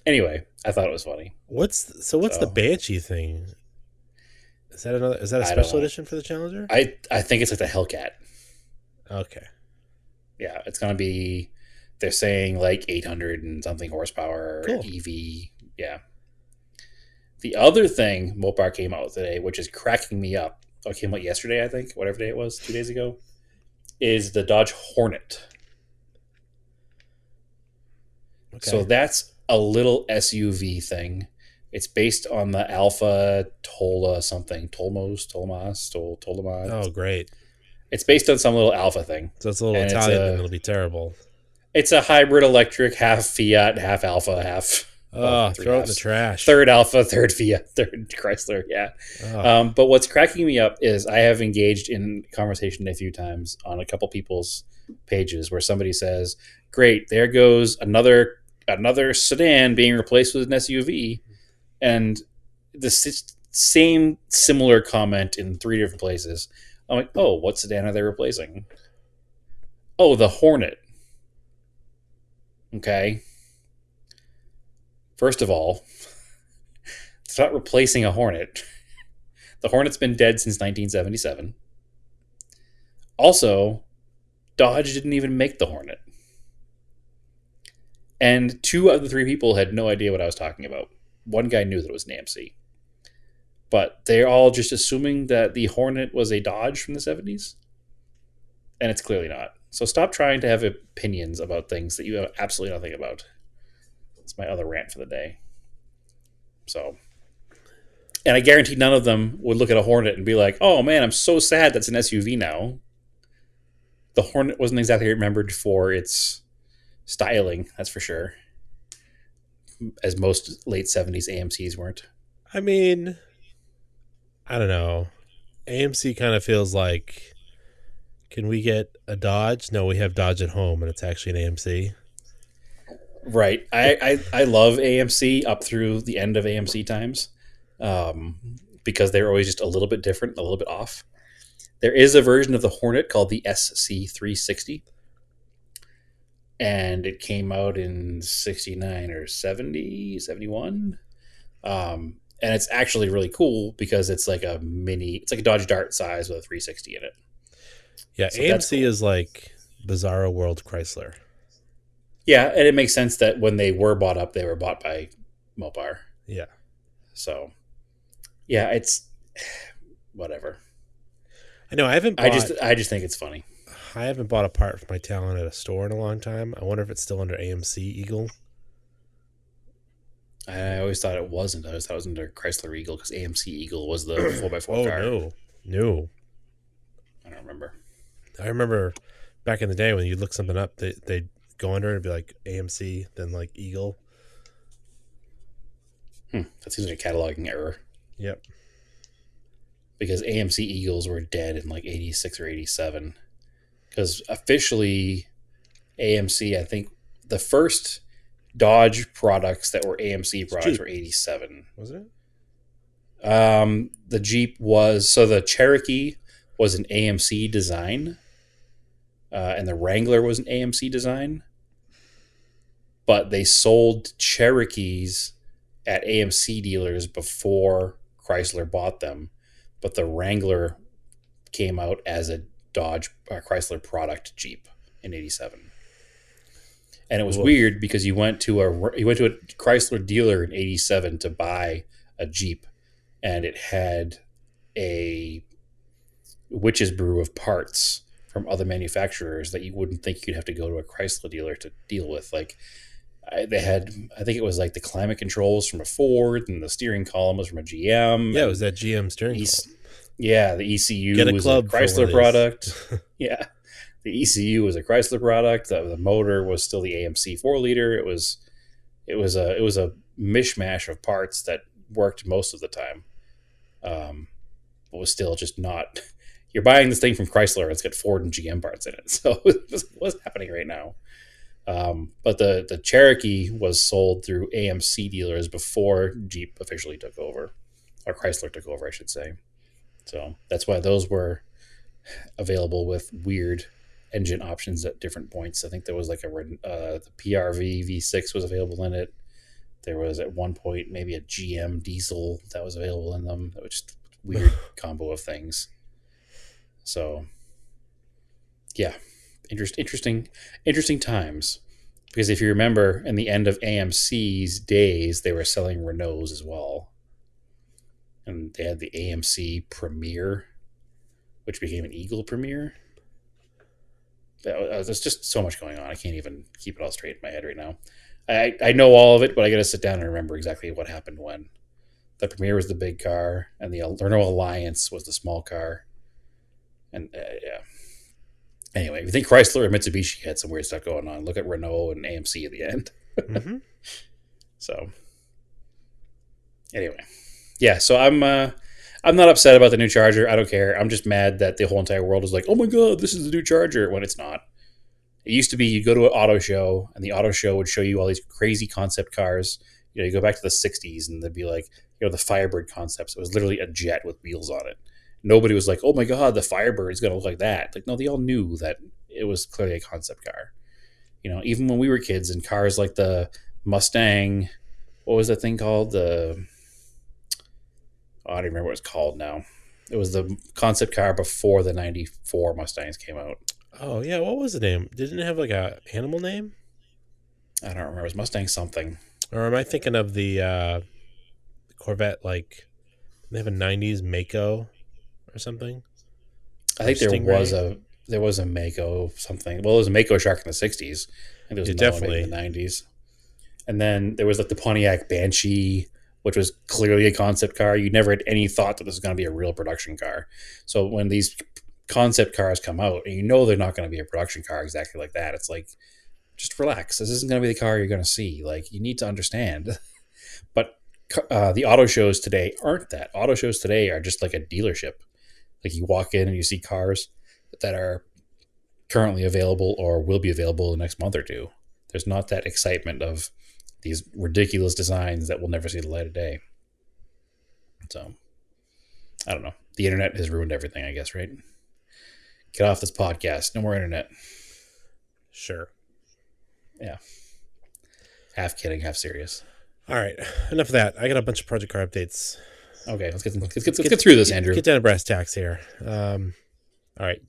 Speaker 2: anyway, I thought it was funny.
Speaker 1: what's the Banshee thing? Is that a
Speaker 2: I don't
Speaker 1: special
Speaker 2: know.
Speaker 1: edition for the Challenger?
Speaker 2: I think it's like the Hellcat.
Speaker 1: Okay.
Speaker 2: Yeah, it's gonna be. They're saying like 800 and something horsepower
Speaker 1: Cool.
Speaker 2: EV. Yeah. The other thing Mopar came out with today, which is cracking me up. Oh, it came out yesterday, I think, whatever day it was, 2 days ago, is the Dodge Hornet.
Speaker 1: Okay.
Speaker 2: So that's a little SUV thing. It's based on the Alpha Tola something, Tolmos.
Speaker 1: Oh, great.
Speaker 2: It's based on some little Alpha thing.
Speaker 1: So it's a little
Speaker 2: And
Speaker 1: Italian, then it'll be terrible.
Speaker 2: It's a hybrid electric, half Fiat, half Alpha, half.
Speaker 1: Oh,
Speaker 2: three
Speaker 1: throw it in
Speaker 2: halves.
Speaker 1: the trash.
Speaker 2: Third Alpha, third Fiat, third Chrysler. Yeah.
Speaker 1: Oh,
Speaker 2: But what's cracking me up is I have engaged in conversation a few times on a couple people's pages where somebody says, "Great, there goes another sedan being replaced with an SUV," and same similar comment in 3 different places. I'm like, "Oh, what sedan are they replacing?" "Oh, the Hornet." Okay. First of all, it's not replacing a Hornet. The Hornet's been dead since 1977. Also, Dodge didn't even make the Hornet. And 2 of the 3 people had no idea what I was talking about. One guy knew that it was an AMC. But they're all just assuming that the Hornet was a Dodge from the 70s. And it's clearly not. So stop trying to have opinions about things that you have absolutely nothing about. That's my other rant for the day. So, and I guarantee none of them would look at a Hornet and be like, "Oh man, I'm so sad that's an SUV now." The Hornet wasn't exactly remembered for its styling, that's for sure. As most late 70s AMCs weren't.
Speaker 1: I mean, I don't know. AMC kind of feels like, can we get a Dodge? No, we have Dodge at home, and it's actually an AMC.
Speaker 2: Right. I love AMC up through the end of AMC times, because they're always just a little bit different, a little bit off. There is a version of the Hornet called the SC360, and it came out in 69 or 70, 71. And it's actually really cool because it's like a Dodge Dart size with a 360 in it.
Speaker 1: Yeah,
Speaker 2: So that's
Speaker 1: AMC
Speaker 2: cool.
Speaker 1: is like Bizarro World Chrysler.
Speaker 2: Yeah, and it makes sense that when they were bought up, they were bought by Mopar.
Speaker 1: Yeah.
Speaker 2: So, yeah, it's whatever.
Speaker 1: I know I haven't bought
Speaker 2: I just think it's funny.
Speaker 1: I haven't bought a part for my Talon at a store in a long time. I wonder if it's still under AMC Eagle.
Speaker 2: I always thought it wasn't. I always thought it was under Chrysler Eagle because AMC Eagle was the 4x4
Speaker 1: Oh
Speaker 2: car.
Speaker 1: no.
Speaker 2: I don't remember.
Speaker 1: I remember back in the day when you look something up, they'd go under and be like AMC, then like Eagle.
Speaker 2: That seems like a cataloging error.
Speaker 1: Yep.
Speaker 2: Because AMC Eagles were dead in like 86 or 87. Because officially, AMC, I think the first Dodge products that were AMC products were 87.
Speaker 1: Was it?
Speaker 2: The Jeep was, so the Cherokee was an AMC design, and the Wrangler was an AMC design. But they sold Cherokees at AMC dealers before Chrysler bought them. But the Wrangler came out as a Dodge Chrysler product Jeep in 87. And it was
Speaker 1: Woof.
Speaker 2: weird because you went to a Chrysler dealer in '87 to buy a Jeep, and it had a witch's brew of parts from other manufacturers that you wouldn't think you'd have to go to a Chrysler dealer to deal with. Like they had, I think it was like the climate controls from a Ford, and the steering column was from a GM.
Speaker 1: Yeah, it was that GM steering column.
Speaker 2: Yeah, the ECU
Speaker 1: Get a
Speaker 2: was
Speaker 1: club
Speaker 2: a
Speaker 1: for one of
Speaker 2: Chrysler
Speaker 1: these.
Speaker 2: product. Yeah, the ECU was a Chrysler product. The motor was still the AMC 4-liter. It was a mishmash of parts that worked most of the time. But was still just not. You're buying this thing from Chrysler. It's got Ford and GM parts in it. So what's happening right now? But the Cherokee was sold through AMC dealers before Jeep officially took over, or Chrysler took over, I should say. So that's why those were available with weird engine options at different points. I think there was like the PRV V6 was available in it. There was at one point maybe a GM diesel that was available in them. That was just weird combo of things. So yeah, interesting times. Because if you remember, in the end of AMC's days, they were selling Renaults as well. And they had the AMC Premier, which became an Eagle Premier. There's just so much going on. I can't even keep it all straight in my head right now. I know all of it, but I got to sit down and remember exactly what happened when. The Premier was the big car, and the Renault Alliance was the small car. And yeah. Anyway, if you think Chrysler and Mitsubishi had some weird stuff going on, look at Renault and AMC at the end.
Speaker 1: Mm-hmm.
Speaker 2: So, anyway, yeah. So I'm not upset about the new Charger. I don't care. I'm just mad that the whole entire world is like, "Oh my god, this is the new Charger," when it's not. It used to be you go to an auto show, and the auto show would show you all these crazy concept cars. You know, you go back to the '60s, and they'd be like, you know, the Firebird concepts. It was literally a jet with wheels on it. Nobody was like, "Oh my god, the Firebird is going to look like that." Like, no, they all knew that it was clearly a concept car. You know, even when we were kids, and cars like the Mustang, what was that thing called? I don't remember what it's called now. It was the concept car before the '94 Mustangs came out.
Speaker 1: Oh yeah, what was the name? Didn't it have like a animal name?
Speaker 2: I don't remember. It was Mustang something.
Speaker 1: Or am I thinking of the Corvette? Like they have a '90s Mako or something.
Speaker 2: I think there was a Mako something. Well, it was a Mako Shark in the '60s. And there was
Speaker 1: Definitely
Speaker 2: in the '90s. And then there was like the Pontiac Banshee, which was clearly a concept car. You never had any thought that this was going to be a real production car. So when these concept cars come out, and you know they're not going to be a production car exactly like that, it's like, just relax. This isn't going to be the car you're going to see. Like, you need to understand. But the auto shows today aren't that. Auto shows today are just like a dealership. Like, you walk in and you see cars that are currently available or will be available in the next month or two. There's not that excitement of these ridiculous designs that will never see the light of day. So, I don't know. The internet has ruined everything, I guess, right? Get off this podcast. No more internet.
Speaker 1: sure.
Speaker 2: Yeah. Half kidding, half serious.
Speaker 1: All right, enough of that. I got a bunch of project car updates.
Speaker 2: Okay, let's get through this, Andrew.
Speaker 1: Get down to brass tacks here. All right,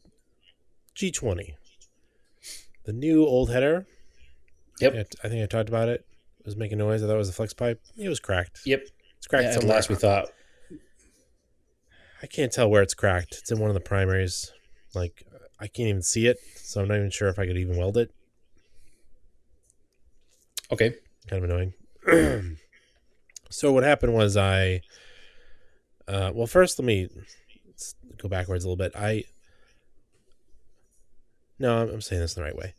Speaker 1: G20, the new old header.
Speaker 2: Yep.
Speaker 1: I think I talked about it. It was making noise. I thought it was a flex pipe. It was cracked.
Speaker 2: Yep.
Speaker 1: It's cracked
Speaker 2: At
Speaker 1: somewhere.
Speaker 2: last we thought.
Speaker 1: I can't tell where it's cracked. It's in one of the primaries. Like, I can't even see it, so I'm not even sure if I could even weld it.
Speaker 2: Okay.
Speaker 1: Kind of annoying. So what happened was well, first let's go backwards a little bit. I'm saying this the right way.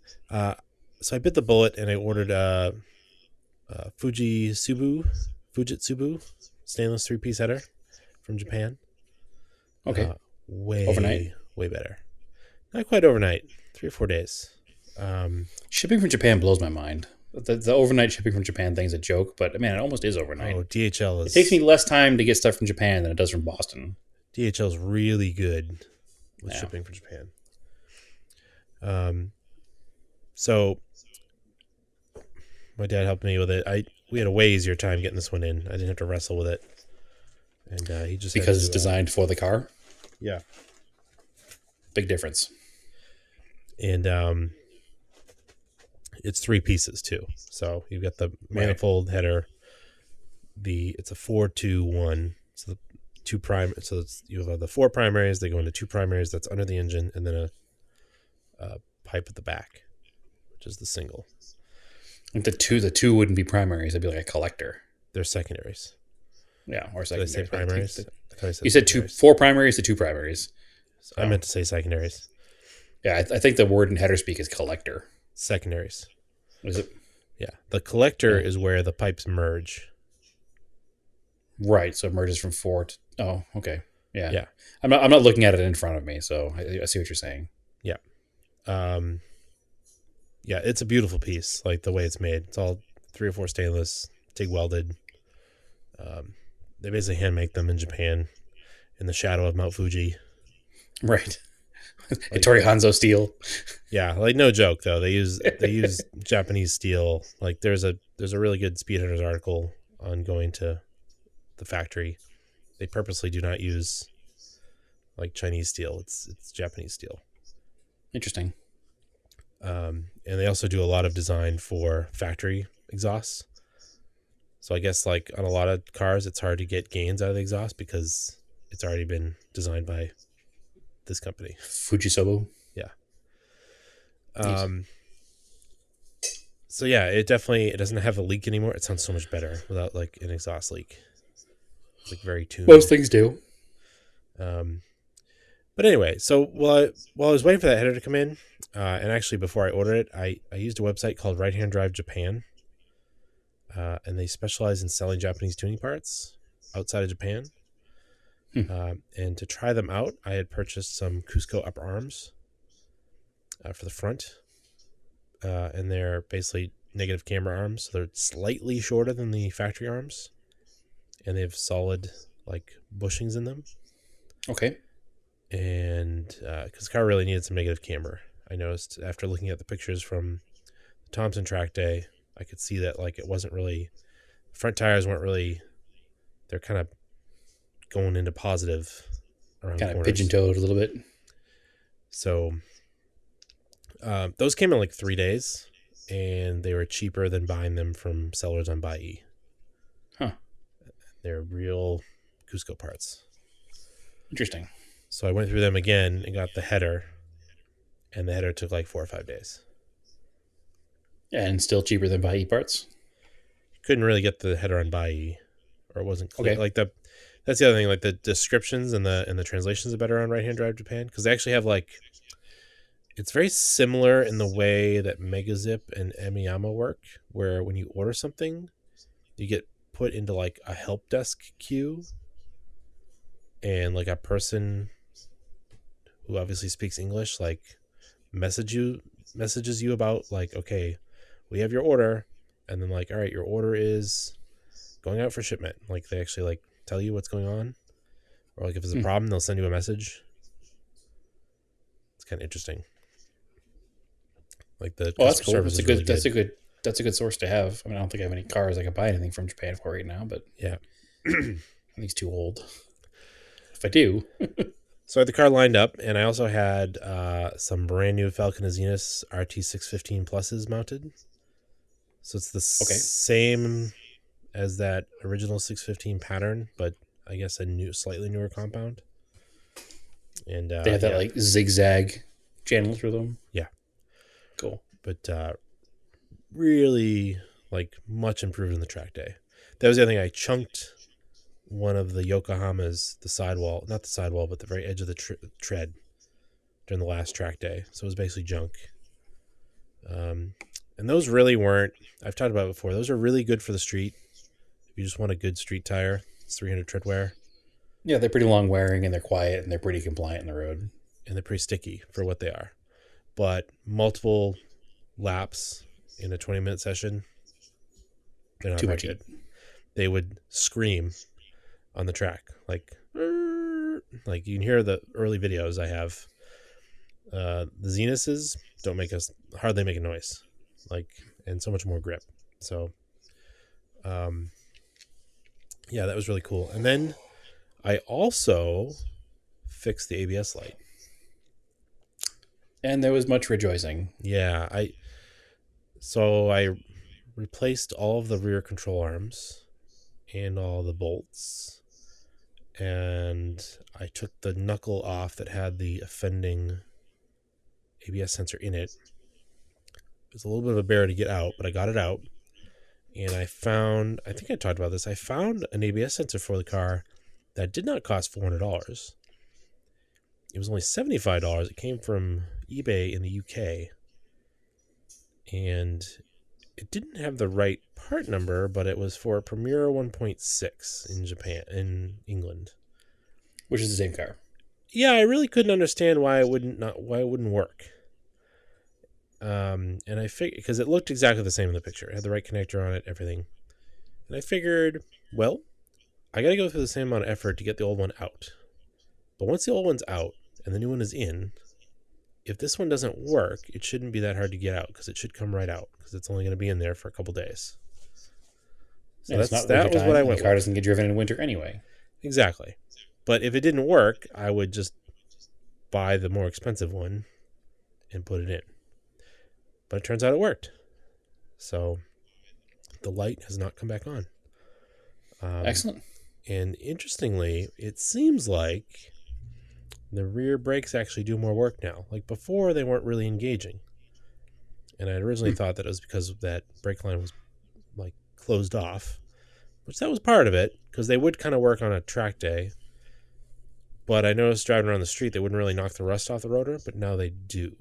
Speaker 1: So I bit the bullet and I ordered Fujitsu stainless 3-piece header from Japan.
Speaker 2: Okay.
Speaker 1: Overnight? Way better. Not quite overnight. 3 or 4 days.
Speaker 2: Shipping from Japan blows my mind. The overnight shipping from Japan thing's a joke, but man, it almost is overnight.
Speaker 1: Oh, DHL is...
Speaker 2: It takes me less time to get stuff from Japan than it does from Boston.
Speaker 1: DHL is really good with
Speaker 2: Yeah.
Speaker 1: shipping from Japan. So my dad helped me with it. We had a way easier time getting this one in. I didn't have to wrestle with it, and he just
Speaker 2: Because it's designed for the car?
Speaker 1: Yeah,
Speaker 2: Big difference.
Speaker 1: and It's 3 pieces too. So you've got the manifold header. It's a 4-2-1. So the two prime. So you have the 4 primaries. They go into 2 primaries. That's under the engine, and then a pipe at the back, which is the single.
Speaker 2: Like the two wouldn't be primaries. It'd be like a collector.
Speaker 1: They're secondaries.
Speaker 2: Yeah, or
Speaker 1: Did I
Speaker 2: secondaries.
Speaker 1: say primaries?
Speaker 2: You said 4 primaries to 2 primaries.
Speaker 1: So I meant to say secondaries.
Speaker 2: Yeah, I think the word in header speak is collector.
Speaker 1: Secondaries.
Speaker 2: Is it?
Speaker 1: Yeah. The collector is where the pipes merge.
Speaker 2: Right. So it merges from 4 to. Oh, okay. Yeah.
Speaker 1: Yeah.
Speaker 2: I'm not looking at it in front of me, so I see what you're saying.
Speaker 1: Yeah. Yeah, it's a beautiful piece, like the way it's made. It's all 3 or 4 stainless, TIG welded. They basically hand make them in Japan in the shadow of Mount Fuji.
Speaker 2: Right. Hattori Hanzo steel.
Speaker 1: Yeah, like no joke though. They use Japanese steel. Like there's a really good Speed Hunters article on going to the factory. They purposely do not use like Chinese steel. It's Japanese steel.
Speaker 2: Interesting.
Speaker 1: And they also do a lot of design for factory exhausts. So I guess like on a lot of cars, it's hard to get gains out of the exhaust because it's already been designed by this company.
Speaker 2: Fujisobo.
Speaker 1: Yeah. So yeah, it doesn't have a leak anymore. It sounds so much better without like an exhaust leak. It's like very tuned.
Speaker 2: Most things do.
Speaker 1: But anyway, so while I was waiting for that header to come in, and actually before I ordered it, I used a website called Right Hand Drive Japan, and they specialize in selling Japanese tuning parts outside of Japan. And to try them out, I had purchased some Cusco upper arms for the front, and they're basically negative camber arms. So they're slightly shorter than the factory arms, and they have solid like bushings in them.
Speaker 2: Okay.
Speaker 1: And because the car really needed some negative camber, I noticed after looking at the pictures from the Thompson track day, I could see that like it wasn't really, front tires weren't really, they're kind of going into positive around
Speaker 2: kind of
Speaker 1: corners.
Speaker 2: pigeon-toed a little bit.
Speaker 1: So those came in like 3 days, and they were cheaper than buying them from sellers on Buy.
Speaker 2: Huh.
Speaker 1: They're real Cusco parts.
Speaker 2: Interesting.
Speaker 1: So I went through them again and got the header, and the header took like 4 or 5 days.
Speaker 2: And still cheaper than Buy parts?
Speaker 1: Couldn't really get the header on Buy, or it wasn't clear.
Speaker 2: Okay.
Speaker 1: Like that's the other thing. Like the descriptions and the translations are better on Right Hand Drive Japan because they actually have like, it's very similar in the way that Megazip and Emiyama work, where when you order something, you get put into like a help desk queue, and like a person who obviously speaks English like messages you about like, okay, we have your order, and then like, all right, your order is going out for shipment. Like they actually like tell you what's going on, or like if there's a problem, they'll send you a message. It's kind of interesting. Like the
Speaker 2: that's cool.
Speaker 1: service
Speaker 2: That's a good source to have. I mean, I don't think I have any cars I could buy anything from Japan for right now, but
Speaker 1: yeah,
Speaker 2: I think it's too old. If I do.
Speaker 1: So I had the car lined up, and I also had some brand new Falcon Azenis RT615 Pluses mounted. So it's the same as that original 615 pattern, but I guess a slightly newer compound. And
Speaker 2: they have that like zigzag channel through them.
Speaker 1: Yeah.
Speaker 2: Cool.
Speaker 1: But really like much improved in the track day. That was the other thing. I chunked one of the Yokohamas, not the sidewall, but the very edge of the tread during the last track day. So it was basically junk. And those really weren't, I've talked about it before, those are really good for the street. If you just want a good street tire, it's 300 tread wear.
Speaker 2: Yeah, they're pretty long wearing, and they're quiet, and they're pretty compliant in the road.
Speaker 1: And they're pretty sticky for what they are. But multiple laps in a 20-minute session, they're not
Speaker 2: too
Speaker 1: very
Speaker 2: much
Speaker 1: good. They would scream on the track. Like you can hear the early videos I have. The Zenuses hardly make a noise. And so much more grip. So, yeah, that was really cool. And then I also fixed the ABS light.
Speaker 2: And there was much rejoicing.
Speaker 1: Yeah, So I replaced all of the rear control arms and all the bolts, and I took the knuckle off that had the offending ABS sensor in it. It was a little bit of a bear to get out, but I got it out. And I think I talked about this, I found an ABS sensor for the car that did not cost $400. It was only $75. It came from eBay in the UK. And it didn't have the right part number, but it was for a Premier 1.6 in England.
Speaker 2: Which is the same car.
Speaker 1: Yeah, I really couldn't understand why it wouldn't work. And I figured, because it looked exactly the same in the picture. It had the right connector on it, everything. And I figured, well, I got to go through the same amount of effort to get the old one out. But once the old one's out and the new one is in, if this one doesn't work, it shouldn't be that hard to get out, because it should come right out, because it's only going to be in there for a couple days. So that was what I went with.
Speaker 2: The car doesn't get driven in winter anyway.
Speaker 1: Exactly. But if it didn't work, I would just buy the more expensive one and put it in. But it turns out it worked. So the light has not come back on.
Speaker 2: Excellent.
Speaker 1: And interestingly, it seems like the rear brakes actually do more work now. Like before, they weren't really engaging. And I originally thought that it was because that brake line was like closed off, which that was part of it, because they would kind of work on a track day. But I noticed driving around the street, they wouldn't really knock the rust off the rotor, but now they do.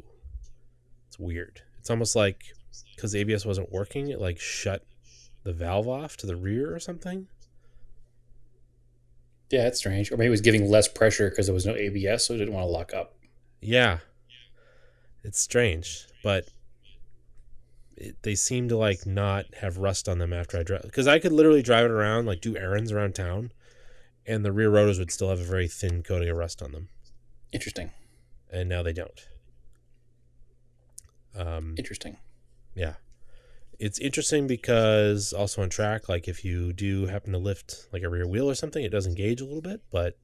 Speaker 1: It's weird. It's almost like because ABS wasn't working, it like shut the valve off to the rear or something.
Speaker 2: Yeah, that's strange. Or maybe it was giving less pressure because there was no ABS, so it didn't want to lock up.
Speaker 1: Yeah. It's strange, but they seem to like not have rust on them after I drive. Because I could literally drive it around, like do errands around town, and the rear rotors would still have a very thin coating of rust on them.
Speaker 2: Interesting.
Speaker 1: And now they don't.
Speaker 2: Interesting.
Speaker 1: Yeah. It's interesting because also on track, like if you do happen to lift like a rear wheel or something, it does engage a little bit, but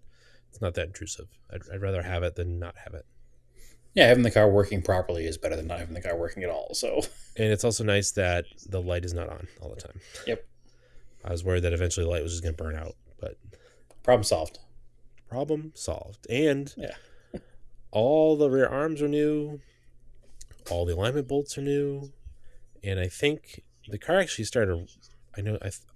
Speaker 1: it's not that intrusive. I'd rather have it than not have it.
Speaker 2: Yeah, having the car working properly is better than not having the car working at all. So,
Speaker 1: and it's also nice that the light is not on all the time.
Speaker 2: Yep.
Speaker 1: I was worried that eventually the light was just going to burn out, but
Speaker 2: problem solved.
Speaker 1: Problem solved. And
Speaker 2: yeah,
Speaker 1: all the rear arms are new. All the alignment bolts are new. And I think the car actually started,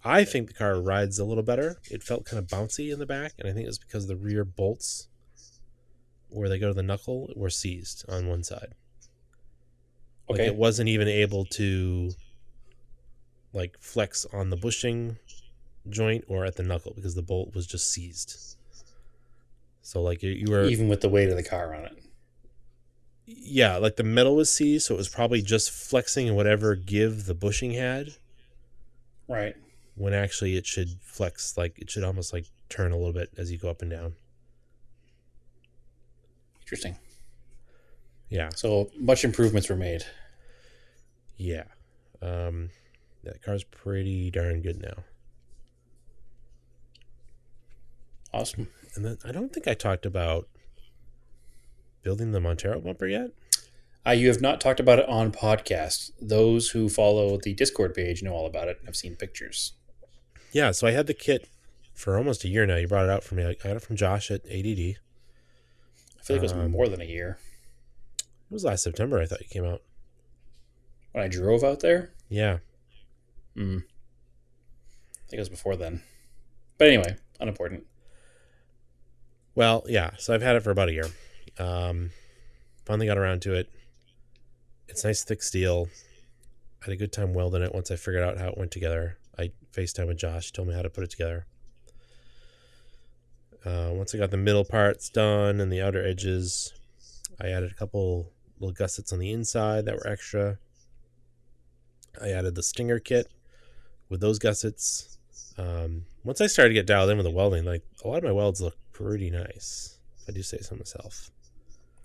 Speaker 1: I think the car rides a little better. It felt kind of bouncy in the back, and I think it was because the rear bolts, where they go to the knuckle, were seized on one side. Like it wasn't even able to like flex on the bushing joint or at the knuckle because the bolt was just seized. So like you were...
Speaker 2: Even with the weight of the car on it.
Speaker 1: Yeah, like the metal was seized, so it was probably just flexing in whatever give the bushing had.
Speaker 2: Right.
Speaker 1: When actually it should flex, like it should almost like turn a little bit as you go up and down.
Speaker 2: Interesting.
Speaker 1: Yeah.
Speaker 2: So much improvements were made.
Speaker 1: Yeah. That car's pretty darn good now.
Speaker 2: Awesome.
Speaker 1: And then I don't think I talked about building the Montero bumper yet.
Speaker 2: You have not talked about it on podcast. Those who follow the Discord page know all about it. I've seen pictures.
Speaker 1: Yeah, so I had the kit for almost a year now. You brought it out for me. I got it from Josh at ADD.
Speaker 2: I feel like it was more than a year.
Speaker 1: It was last September, I thought you came out.
Speaker 2: When I drove out there?
Speaker 1: Yeah.
Speaker 2: I think it was before then. But anyway, unimportant.
Speaker 1: Well, yeah, so I've had it for about a year. Finally got around to it. It's nice thick steel. I had a good time welding it once I figured out how it went together. I FaceTime with Josh. He told me how to put it together. Once I got the middle parts done and the outer edges, I added a couple little gussets on the inside that were extra. I added the Stinger kit with those gussets. Once I started to get dialed in with the welding, like a lot of my welds look pretty nice, if I do say so myself.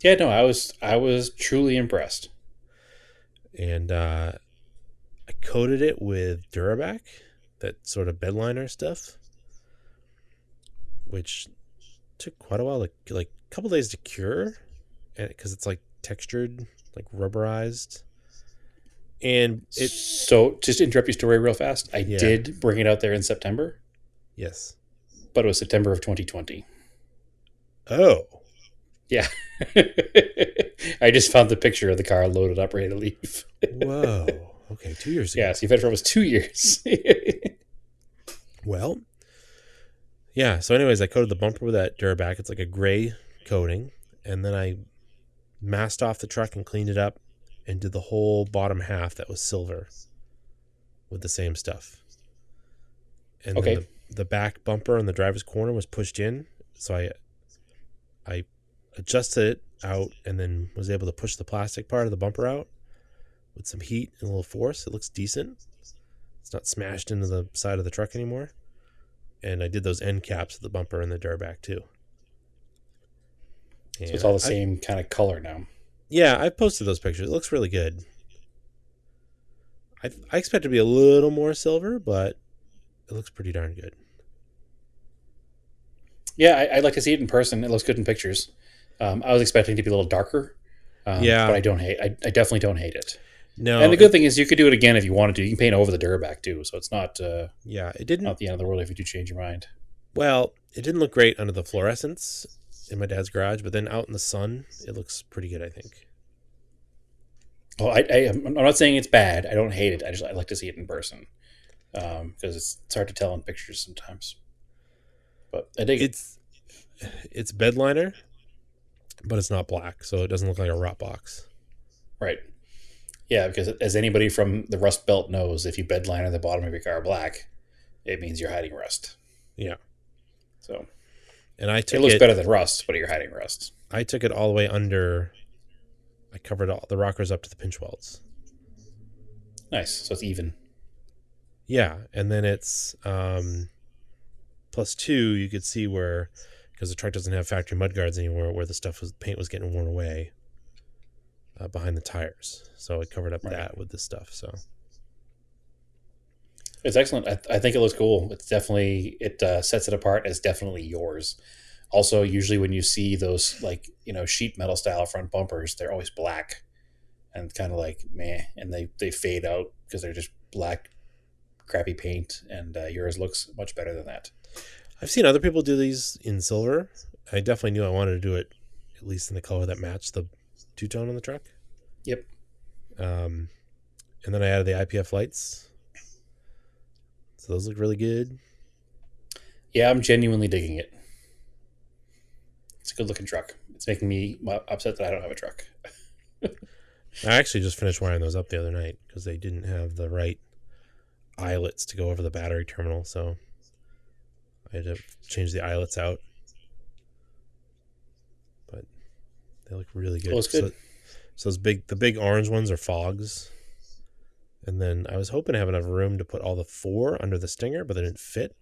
Speaker 2: Yeah, no, I was truly impressed.
Speaker 1: And I coated it with Durabac, that sort of bedliner stuff, which took quite a while to, like a couple days to cure, and because it's like textured, like rubberized. And it,
Speaker 2: So, just to interrupt your story real fast, I
Speaker 1: yeah,
Speaker 2: did bring it out there in September,
Speaker 1: yes.
Speaker 2: but it was September of 2020.
Speaker 1: Oh,
Speaker 2: Yeah. I just found the picture of the car loaded up, ready to leave.
Speaker 1: whoa. Okay, 2 years
Speaker 2: Yeah,
Speaker 1: ago.
Speaker 2: so you've had it for almost 2 years.
Speaker 1: Well, yeah. So, anyways, I coated the bumper with that Duraback. It's like a gray coating, and then I masked off the truck and cleaned it up, and did the whole bottom half that was silver with the same stuff. And then
Speaker 2: Okay.
Speaker 1: the back bumper on the driver's corner was pushed in, so I adjusted it out and then was able to push the plastic part of the bumper out with some heat and a little force. It looks decent. It's not smashed into the side of the truck anymore. And I did those end caps of the bumper and the Durback too.
Speaker 2: So it's
Speaker 1: And
Speaker 2: all the same kind of color now.
Speaker 1: yeah, I posted those pictures. It looks really good. I expect it to be a little more silver, but it looks pretty darn good.
Speaker 2: Yeah, I'd like to see it in person. It looks good in pictures. I was expecting it to be a little darker, but
Speaker 1: Yeah,
Speaker 2: I don't hate. I definitely don't hate it. And
Speaker 1: no,
Speaker 2: the good thing is, you could do it again if you wanted to. You can paint over the Durback too, so it's
Speaker 1: yeah, it didn't.
Speaker 2: not the end of the world if you do change your mind.
Speaker 1: Well, it didn't look great under the fluorescence in my dad's garage, but then out in the sun, it looks pretty good, I think.
Speaker 2: Oh, I'm not saying it's bad. I don't hate it. I like to see it in person because it's hard to tell in pictures sometimes. But I dig it.
Speaker 1: It's bed liner, but it's not black, so it doesn't look like a rot box.
Speaker 2: Right. Yeah, because as anybody from the Rust Belt knows, if you bed liner the bottom of your car black, it means you're hiding rust.
Speaker 1: Yeah.
Speaker 2: So
Speaker 1: And I
Speaker 2: it
Speaker 1: took
Speaker 2: looks
Speaker 1: it
Speaker 2: better than rust, but you're hiding rust.
Speaker 1: I took it all the way under. I covered all the rockers up to the pinch welds.
Speaker 2: Nice. So it's even.
Speaker 1: Yeah, and then it's plus two. You could see where, because the truck doesn't have factory mud guards anymore, where the paint was getting worn away behind the tires. So it covered up
Speaker 2: Right.
Speaker 1: that with this stuff. So
Speaker 2: It's excellent. I think it looks cool. It's definitely it sets it apart as definitely yours. Also, usually when you see those sheet metal style front bumpers, they're always black and kind of like meh, and they fade out because they're just black, crappy paint. And yours looks much better than that.
Speaker 1: I've seen other people do these in silver. I definitely knew I wanted to do it at least in the color that matched the two-tone on the truck.
Speaker 2: Yep.
Speaker 1: And then I added the IPF lights. So those look really good.
Speaker 2: Yeah, I'm genuinely digging it. It's a good looking truck. It's making me upset that I don't have a truck.
Speaker 1: I actually just finished wiring those up the other night because they didn't have the right eyelets to go over the battery terminal. So I had to change the eyelets out. But they look really good.
Speaker 2: Well, it's good.
Speaker 1: So the big orange ones are fogs. And then I was hoping to have enough room to put all the four under the Stinger, but they didn't fit.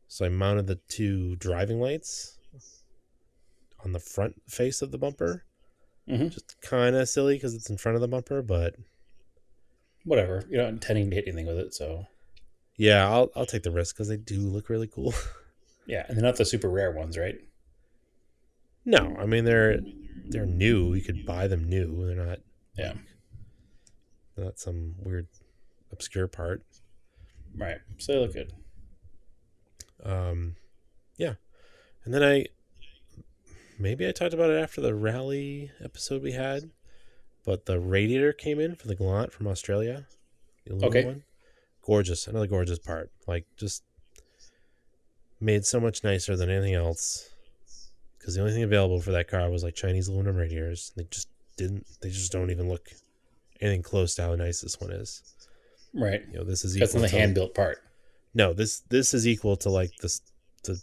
Speaker 1: So I mounted the two driving lights on the front face of the bumper.
Speaker 2: Mm-hmm.
Speaker 1: Just kind of silly because it's in front of the bumper, but
Speaker 2: Whatever. You're not intending to hit anything with it, so
Speaker 1: yeah, I'll take the risk because they do look really cool.
Speaker 2: yeah. And they're not the super rare ones, right?
Speaker 1: No, I mean they're new. You could buy them new. They're not
Speaker 2: Yeah.
Speaker 1: not some weird obscure part.
Speaker 2: Right. So they look good.
Speaker 1: Yeah, and then I talked about it after the rally episode we had, but the radiator came in for the Galant from Australia. The aluminum
Speaker 2: Okay.
Speaker 1: one. Gorgeous, another gorgeous part. Like just made so much nicer than anything else. Because the only thing available for that car was like Chinese aluminum radiators. They just don't even look anything close to how nice this one is.
Speaker 2: Right.
Speaker 1: This is
Speaker 2: That's
Speaker 1: equal
Speaker 2: in the
Speaker 1: to
Speaker 2: hand built part.
Speaker 1: no, this is equal to like the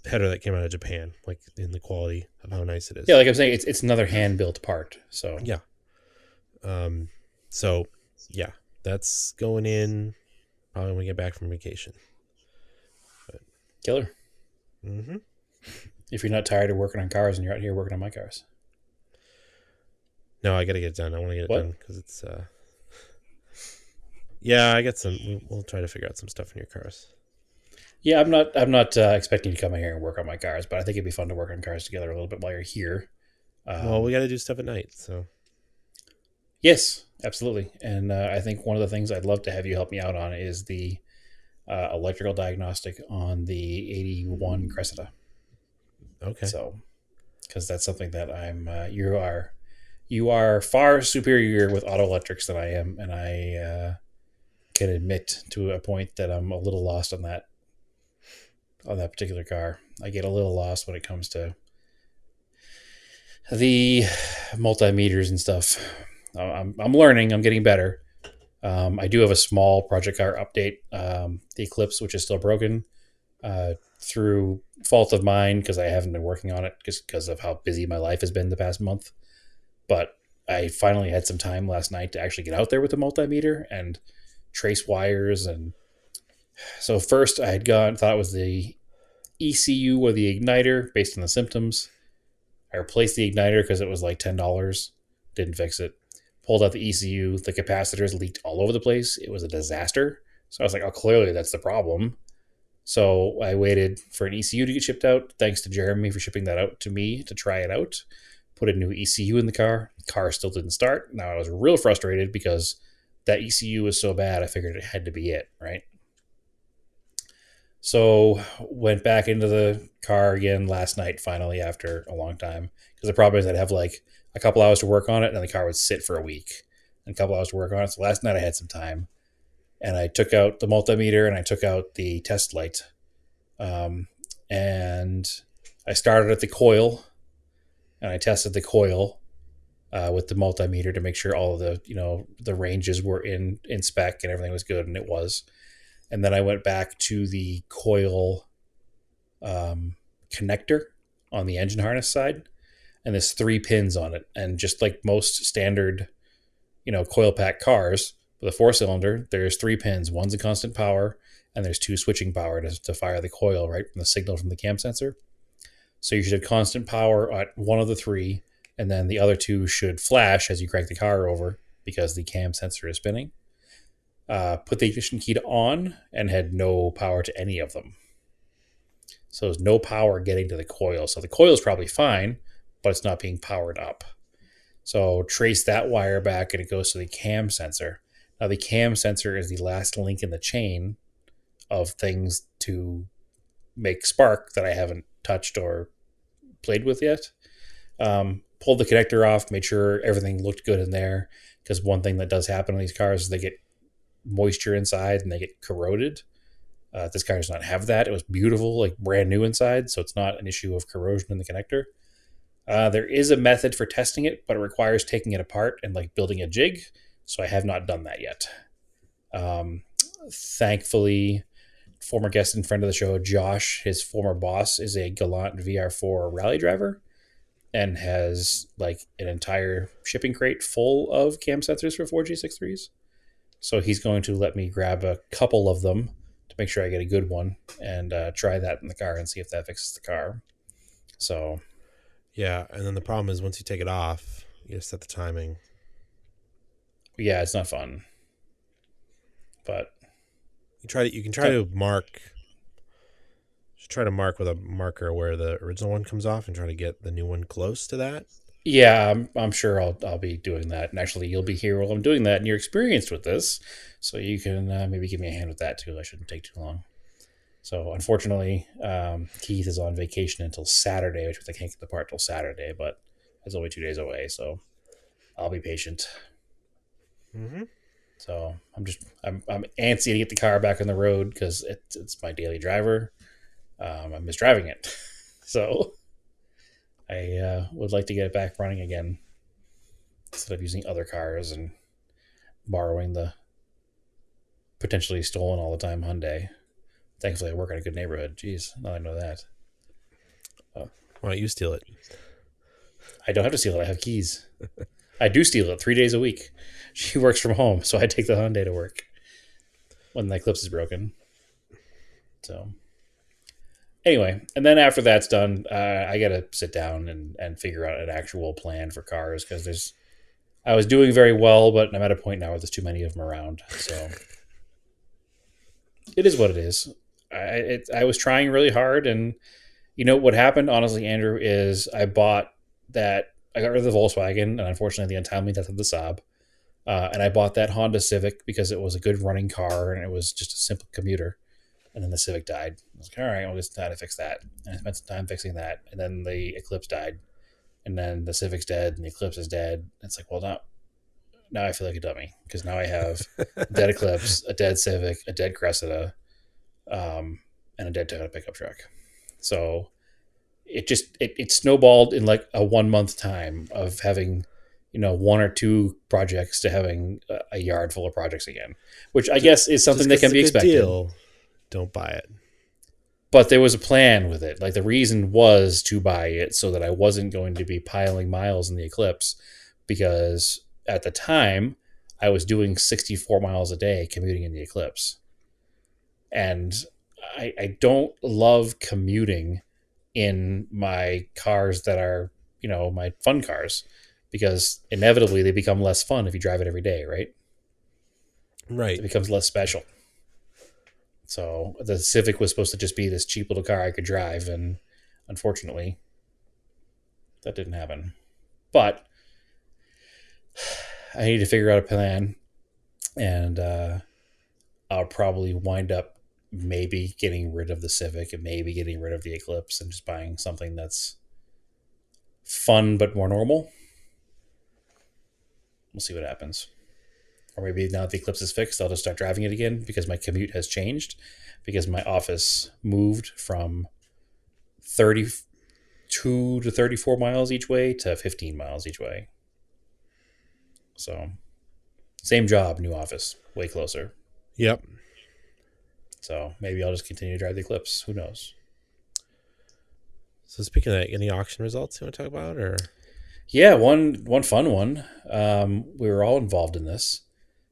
Speaker 1: header that came out of Japan, like in the quality of how nice it is.
Speaker 2: Yeah, like I'm saying, it's another hand built part. So
Speaker 1: Yeah. So yeah, that's going in probably when we get back from vacation.
Speaker 2: killer.
Speaker 1: Mm-hmm.
Speaker 2: If you're not tired of working on cars and you're out here working on my cars.
Speaker 1: No, I got to get it done. I want to get it
Speaker 2: What?
Speaker 1: done because it's yeah, I got some. We'll try to figure out some stuff in your cars.
Speaker 2: Yeah, I'm not expecting you to come in here and work on my cars, but I think it'd be fun to work on cars together a little bit while you're here.
Speaker 1: Well, we got to do stuff at night, so
Speaker 2: Yes, absolutely. And I think one of the things I'd love to have you help me out on is the electrical diagnostic on the 81 Cressida.
Speaker 1: Okay.
Speaker 2: So, because that's something that you are far superior with auto electrics than I am, and I can admit to a point that I'm a little lost on that particular car. I get a little lost when it comes to the multimeters and stuff. I'm learning. I'm getting better. I do have a small project car update, the Eclipse, which is still broken through fault of mine because I haven't been working on it just because of how busy my life has been the past month. But I finally had some time last night to actually get out there with the multimeter and trace wires. And so first I had thought it was the ECU or the igniter based on the symptoms. I replaced the igniter because it was like $10. Didn't fix it. Pulled out the ECU. The capacitors leaked all over the place. It was a disaster. So I was like, oh, clearly that's the problem. So I waited for an ECU to get shipped out. Thanks to Jeremy for shipping that out to me to try it out. Put a new ECU in the car. The car still didn't start. Now I was real frustrated because that ECU was so bad. I figured it had to be it, right? So went back into the car again last night, finally, after a long time. Because the problem is I'd have like a couple hours to work on it, and the car would sit for a week. And a couple hours to work on it. So last night I had some time. And I took out the multimeter and I took out the test light. And I started at the coil and I tested the coil with the multimeter to make sure all of the ranges were in spec and everything was good, and it was. And then I went back to the coil connector on the engine harness side, and there's 3 pins on it. And just like most standard, coil pack cars with a 4-cylinder, there's 3 pins. One's a constant power, and there's 2 switching power to fire the coil right from the signal from the cam sensor. So you should have constant power at one of the 3, and then the other 2 should flash as you crank the car over because the cam sensor is spinning. Put the ignition key to on and had no power to any of them. So there's no power getting to the coil. So the coil is probably fine, but it's not being powered up. So trace that wire back and it goes to the cam sensor. Now the cam sensor is the last link in the chain of things to make spark that I haven't touched or played with yet. Pulled the connector off, made sure everything looked good in there, because one thing that does happen on these cars is they get moisture inside and they get corroded. This car does not have that. It was beautiful, like brand new inside, so it's not an issue of corrosion in the connector. There is a method for testing it, but it requires taking it apart and like building a jig, so I have not done that yet. Thankfully, former guest and friend of the show, Josh, his former boss, is a Galant VR4 rally driver and has like an entire shipping crate full of cam sensors for 4G63s. So he's going to let me grab a couple of them to make sure I get a good one and try that in the car and see if that fixes the car. So,
Speaker 1: yeah, and then the problem is once you take it off, you set the timing.
Speaker 2: Yeah, it's not fun. But
Speaker 1: you can try to mark. Just try to mark with a marker where the original one comes off and try to get the new one close to that.
Speaker 2: Yeah, I'm sure I'll be doing that. And actually, you'll be here while I'm doing that, and you're experienced with this, so you can maybe give me a hand with that too. That shouldn't take too long. So unfortunately, Keith is on vacation until Saturday, which means I can't get the part till Saturday, but it's only 2 days away, so I'll be patient.
Speaker 1: Mm-hmm.
Speaker 2: So I'm antsy to get the car back on the road because it's my daily driver. I miss driving it, so I would like to get it back running again instead of using other cars and borrowing the potentially stolen all the time Hyundai. Thankfully, I work in a good neighborhood. Jeez, now I know that.
Speaker 1: Why don't you steal it?
Speaker 2: I don't have to steal it. I have keys. I do steal it 3 days a week. She works from home, so I take the Hyundai to work when the Eclipse is broken. So anyway, and then after that's done, I got to sit down and figure out an actual plan for cars because I was doing very well, but I'm at a point now where there's too many of them around. So it is what it is. I was trying really hard, and what happened, honestly, Andrew, is I got rid of the Volkswagen, and unfortunately the untimely death of the Saab. And I bought that Honda Civic because it was a good running car and it was just a simple commuter. And then the Civic died. I was like, all right, I'll just try to fix that. And I spent some time fixing that. And then the Eclipse died. And then the Civic's dead and the Eclipse is dead. It's like, well, now I feel like a dummy because now I have a dead Eclipse, a dead Civic, a dead Cressida, and a dead Toyota pickup truck. So it snowballed in like a 1 month time of having, one or two projects to having a yard full of projects again, which I guess is something that can be expected.
Speaker 1: Deal, don't buy it.
Speaker 2: But there was a plan with it. Like the reason was to buy it so that I wasn't going to be piling miles in the Eclipse, because at the time I was doing 64 miles a day commuting in the Eclipse. And I don't love commuting in my cars that are, my fun cars, because inevitably they become less fun if you drive it every day, right?
Speaker 1: Right.
Speaker 2: It becomes less special. So the Civic was supposed to just be this cheap little car I could drive, and unfortunately, that didn't happen. But I need to figure out a plan, and I'll probably wind up maybe getting rid of the Civic and maybe getting rid of the Eclipse and just buying something that's fun but more normal. We'll see what happens. Or maybe now the Eclipse is fixed, I'll just start driving it again because my commute has changed, because my office moved from 32 to 34 miles each way to 15 miles each way. So, same job, new office, way closer.
Speaker 1: Yep.
Speaker 2: So maybe I'll just continue to drive the Eclipse. Who knows?
Speaker 1: So speaking of that, any auction results you want to talk about, or?
Speaker 2: Yeah, one fun one. We were all involved in this.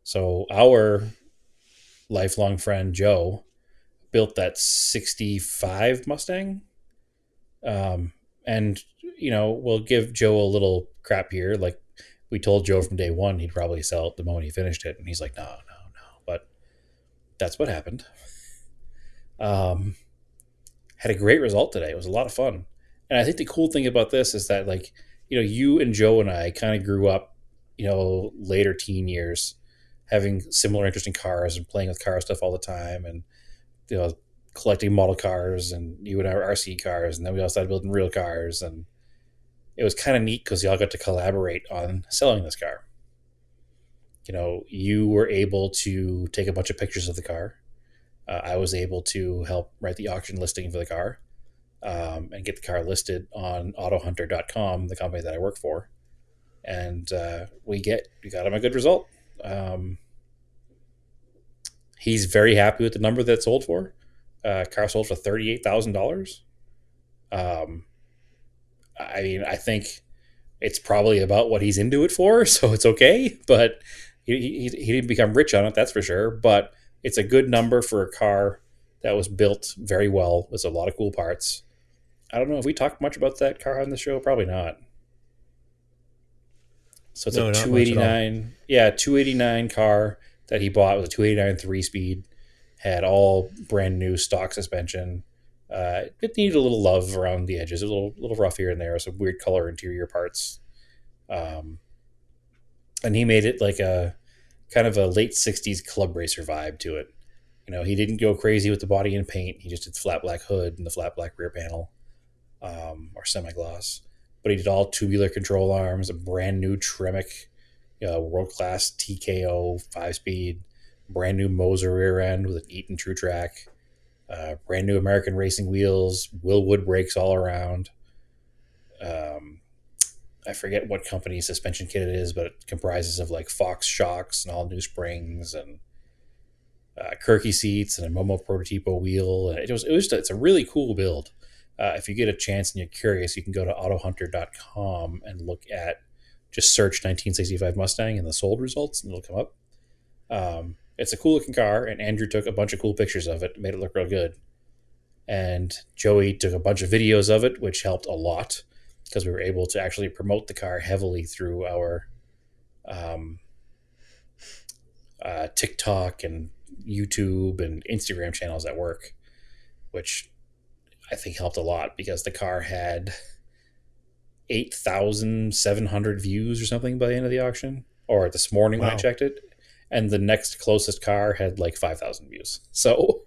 Speaker 2: So our lifelong friend Joe built that 65 Mustang. And, we'll give Joe a little crap here. Like we told Joe from day one, he'd probably sell it the moment he finished it. And he's like, no. But that's what happened. Had a great result today. It was a lot of fun. And I think the cool thing about this is that, like, you and Joe and I kind of grew up, later teen years, having similar interest in cars and playing with car stuff all the time, and, collecting model cars, and you and our RC cars. And then we all started building real cars. And it was kind of neat because we all got to collaborate on selling this car. You were able to take a bunch of pictures of the car. I was able to help write the auction listing for the car, and get the car listed on autohunter.com, the company that I work for. And we got him a good result. He's very happy with the number that sold for. Car sold for $38,000. I think it's probably about what he's into it for, so it's okay. But he didn't become rich on it, that's for sure. But it's a good number for a car that was built very well. There's a lot of cool parts. I don't know if we talked much about that car on the show. Probably not. So it's a 289. Yeah, 289 car that he bought with a 289 3-speed. Had all brand new stock suspension. It needed a little love around the edges. A little rough here and there. Some weird color interior parts. And he made it like a kind of a late 60s club racer vibe to it. He didn't go crazy with the body and paint. He just did the flat black hood and the flat black rear panel, or semi-gloss. But he did all tubular control arms, a brand new Tremec, world-class TKO 5-speed, brand new Moser rear end with an Eaton True Track, brand new American racing wheels, Willwood brakes all around. I forget what company suspension kit it is, but it comprises of like Fox shocks and all new springs and Kirky seats and a Momo Prototipo wheel. And it's a really cool build. If you get a chance and you're curious, you can go to autohunter.com and just search 1965 Mustang and the sold results, and it'll come up. It's a cool looking car, and Andrew took a bunch of cool pictures of it, made it look real good. And Joey took a bunch of videos of it, which helped a lot, because we were able to actually promote the car heavily through our TikTok and YouTube and Instagram channels at work, which I think helped a lot, because the car had 8,700 views or something by the end of the auction, or this morning when I
Speaker 1: Wow.
Speaker 2: checked it, and the next closest car had like 5,000 views. So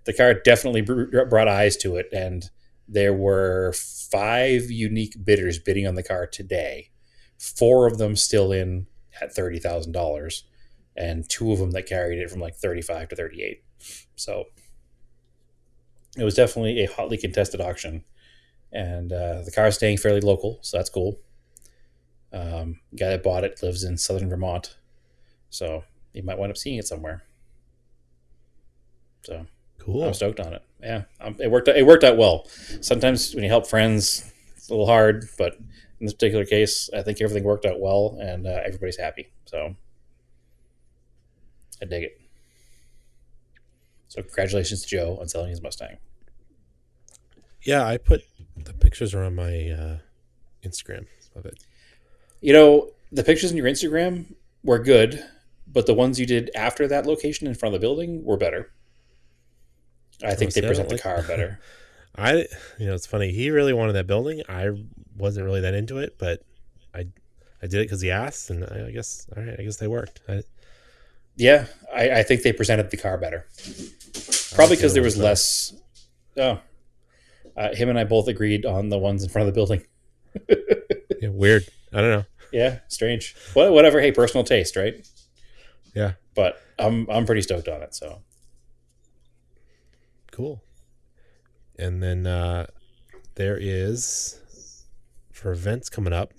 Speaker 2: the car definitely brought eyes to it, and there were 5 unique bidders bidding on the car today. 4 of them still in at $30,000, and 2 of them that carried it from like 35 to 38. So it was definitely a hotly contested auction, and the car is staying fairly local, so that's cool. Guy that bought it lives in southern Vermont, so you might wind up seeing it somewhere. So I'm
Speaker 1: Cool.
Speaker 2: stoked on it. Yeah, it worked. It worked out well. Sometimes when you help friends, it's a little hard, but in this particular case, I think everything worked out well, and everybody's happy. So I dig it. So congratulations to Joe on selling his Mustang.
Speaker 1: Yeah, I put the pictures are on my Instagram of it.
Speaker 2: You know, the pictures in your Instagram were good, but the ones you did after that location in front of the building were better. I
Speaker 1: Oh,
Speaker 2: think they
Speaker 1: see, I
Speaker 2: present
Speaker 1: don't
Speaker 2: the
Speaker 1: like.
Speaker 2: car better.
Speaker 1: I, it's funny. He really wanted that building. I wasn't really that into it, but I, I did it because he asked, and I guess all right. I guess they worked.
Speaker 2: Yeah, I think they presented the car better.
Speaker 1: I
Speaker 2: Probably
Speaker 1: like the
Speaker 2: because
Speaker 1: other
Speaker 2: there
Speaker 1: ones
Speaker 2: was
Speaker 1: better.
Speaker 2: less. Oh, him and I both agreed on the ones in front of the building.
Speaker 1: Yeah, weird. I don't know.
Speaker 2: Yeah, strange. Well, whatever. Hey, personal taste, right?
Speaker 1: Yeah,
Speaker 2: But I'm pretty stoked on it. So
Speaker 1: cool. And then there is for events coming up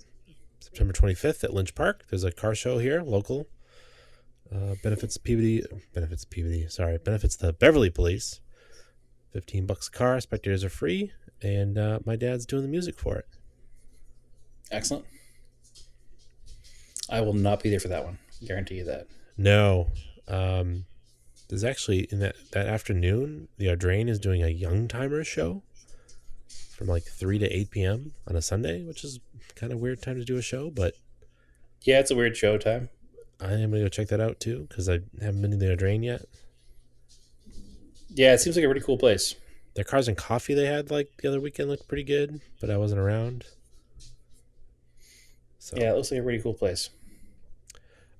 Speaker 1: September 25th at Lynch Park. There's a car show here, local. Benefits the Beverly Police. $15 a car. Spectators are free, and my dad's doing the music for it.
Speaker 2: excellent. I will not be there for that one. Guarantee you that.
Speaker 1: No, there's actually in that afternoon, the Audrain is doing a Young Timers show from like 3 to 8 p.m. on a Sunday, which is kind of weird time to do a show, but
Speaker 2: Yeah, it's a weird show time.
Speaker 1: I am gonna go check that out too because I haven't been to the Audrain yet.
Speaker 2: Yeah, it seems like a really cool place.
Speaker 1: Their Cars and Coffee they had like the other weekend looked pretty good, but I wasn't around. So,
Speaker 2: Yeah, it looks like a really cool place.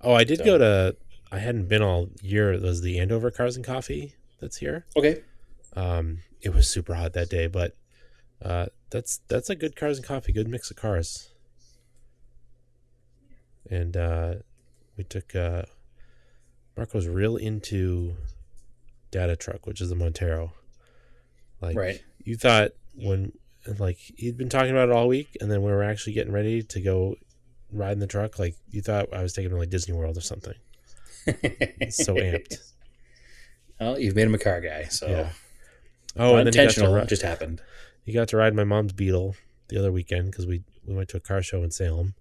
Speaker 1: oh, I did go
Speaker 2: So
Speaker 1: to. I hadn't been all year. It was the Andover Cars and Coffee that's here.
Speaker 2: okay,
Speaker 1: It was super hot that day, but that's a good Cars and Coffee, good mix of cars. And we took Marco's real into Data Truck, which is the Montero. Like
Speaker 2: right.
Speaker 1: you thought when like he'd been talking about it all week, and then we were actually getting ready to go ride in the truck. Like you thought I was taking him to like Disney World or something. He's so amped.
Speaker 2: Well, you've made him a car guy, so
Speaker 1: Yeah. Oh,
Speaker 2: not
Speaker 1: and then
Speaker 2: intentional. It just happened.
Speaker 1: he got to ride my mom's Beetle the other weekend because we went to a car show in Salem.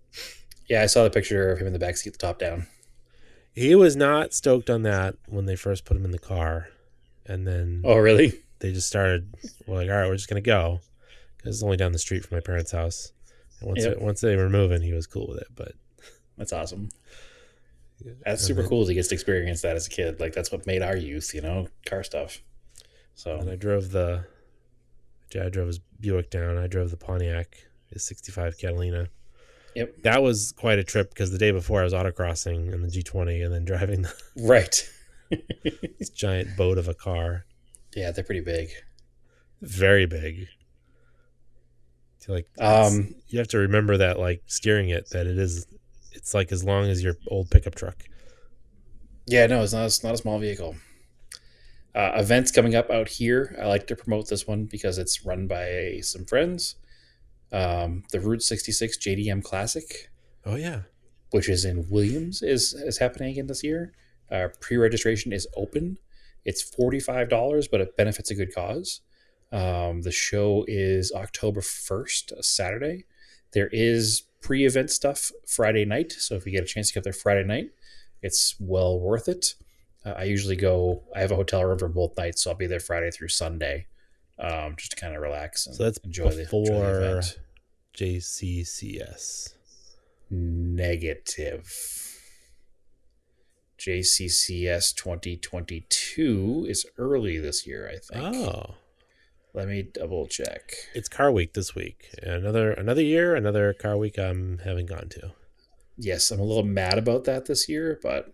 Speaker 2: Yeah, I saw the picture of him in the backseat, the top down.
Speaker 1: He was not stoked on that when they first put him in the car, and then
Speaker 2: Oh, really?
Speaker 1: they just started. We're like, all right, we're just gonna go because it's only down the street from my parents' house. And
Speaker 2: Yep,
Speaker 1: once they were moving, he was cool with it. But
Speaker 2: that's awesome. That's
Speaker 1: and
Speaker 2: super
Speaker 1: then
Speaker 2: cool that he gets to experience that as a kid. Like that's what made our youth, car stuff. So
Speaker 1: and I drove his Buick down. I drove the Pontiac, his '65 Catalina.
Speaker 2: yep,
Speaker 1: That was quite a trip because the day before I was autocrossing in the G20 and then driving
Speaker 2: right.
Speaker 1: this giant boat of a car,
Speaker 2: Yeah, they're pretty big.
Speaker 1: very big. Like
Speaker 2: Um,
Speaker 1: you have to remember that like steering it that it's like as long as your old pickup truck.
Speaker 2: yeah, no, it's not. It's not a small vehicle. Events coming up out here. I like to promote this one because it's run by some friends. The Route 66 JDM Classic,
Speaker 1: Oh yeah.
Speaker 2: which is in Williams, is happening again this year. Pre-registration is open. It's $45, but it benefits a good cause. The show is October 1st, a Saturday. There is pre-event stuff Friday night, so if you get a chance to get there Friday night, it's well worth it. I usually go. I have a hotel room for both nights, so I'll be there Friday through Sunday, just to kind of relax
Speaker 1: So
Speaker 2: and
Speaker 1: that's
Speaker 2: enjoy the
Speaker 1: before
Speaker 2: event.
Speaker 1: JCCS.
Speaker 2: Negative. JCCS 2022 is early this year, I think.
Speaker 1: Oh,
Speaker 2: Let me double check.
Speaker 1: it's Car Week this week. Another year, another Car Week I'm haven't gone to.
Speaker 2: yes, I'm a little mad about that this year, but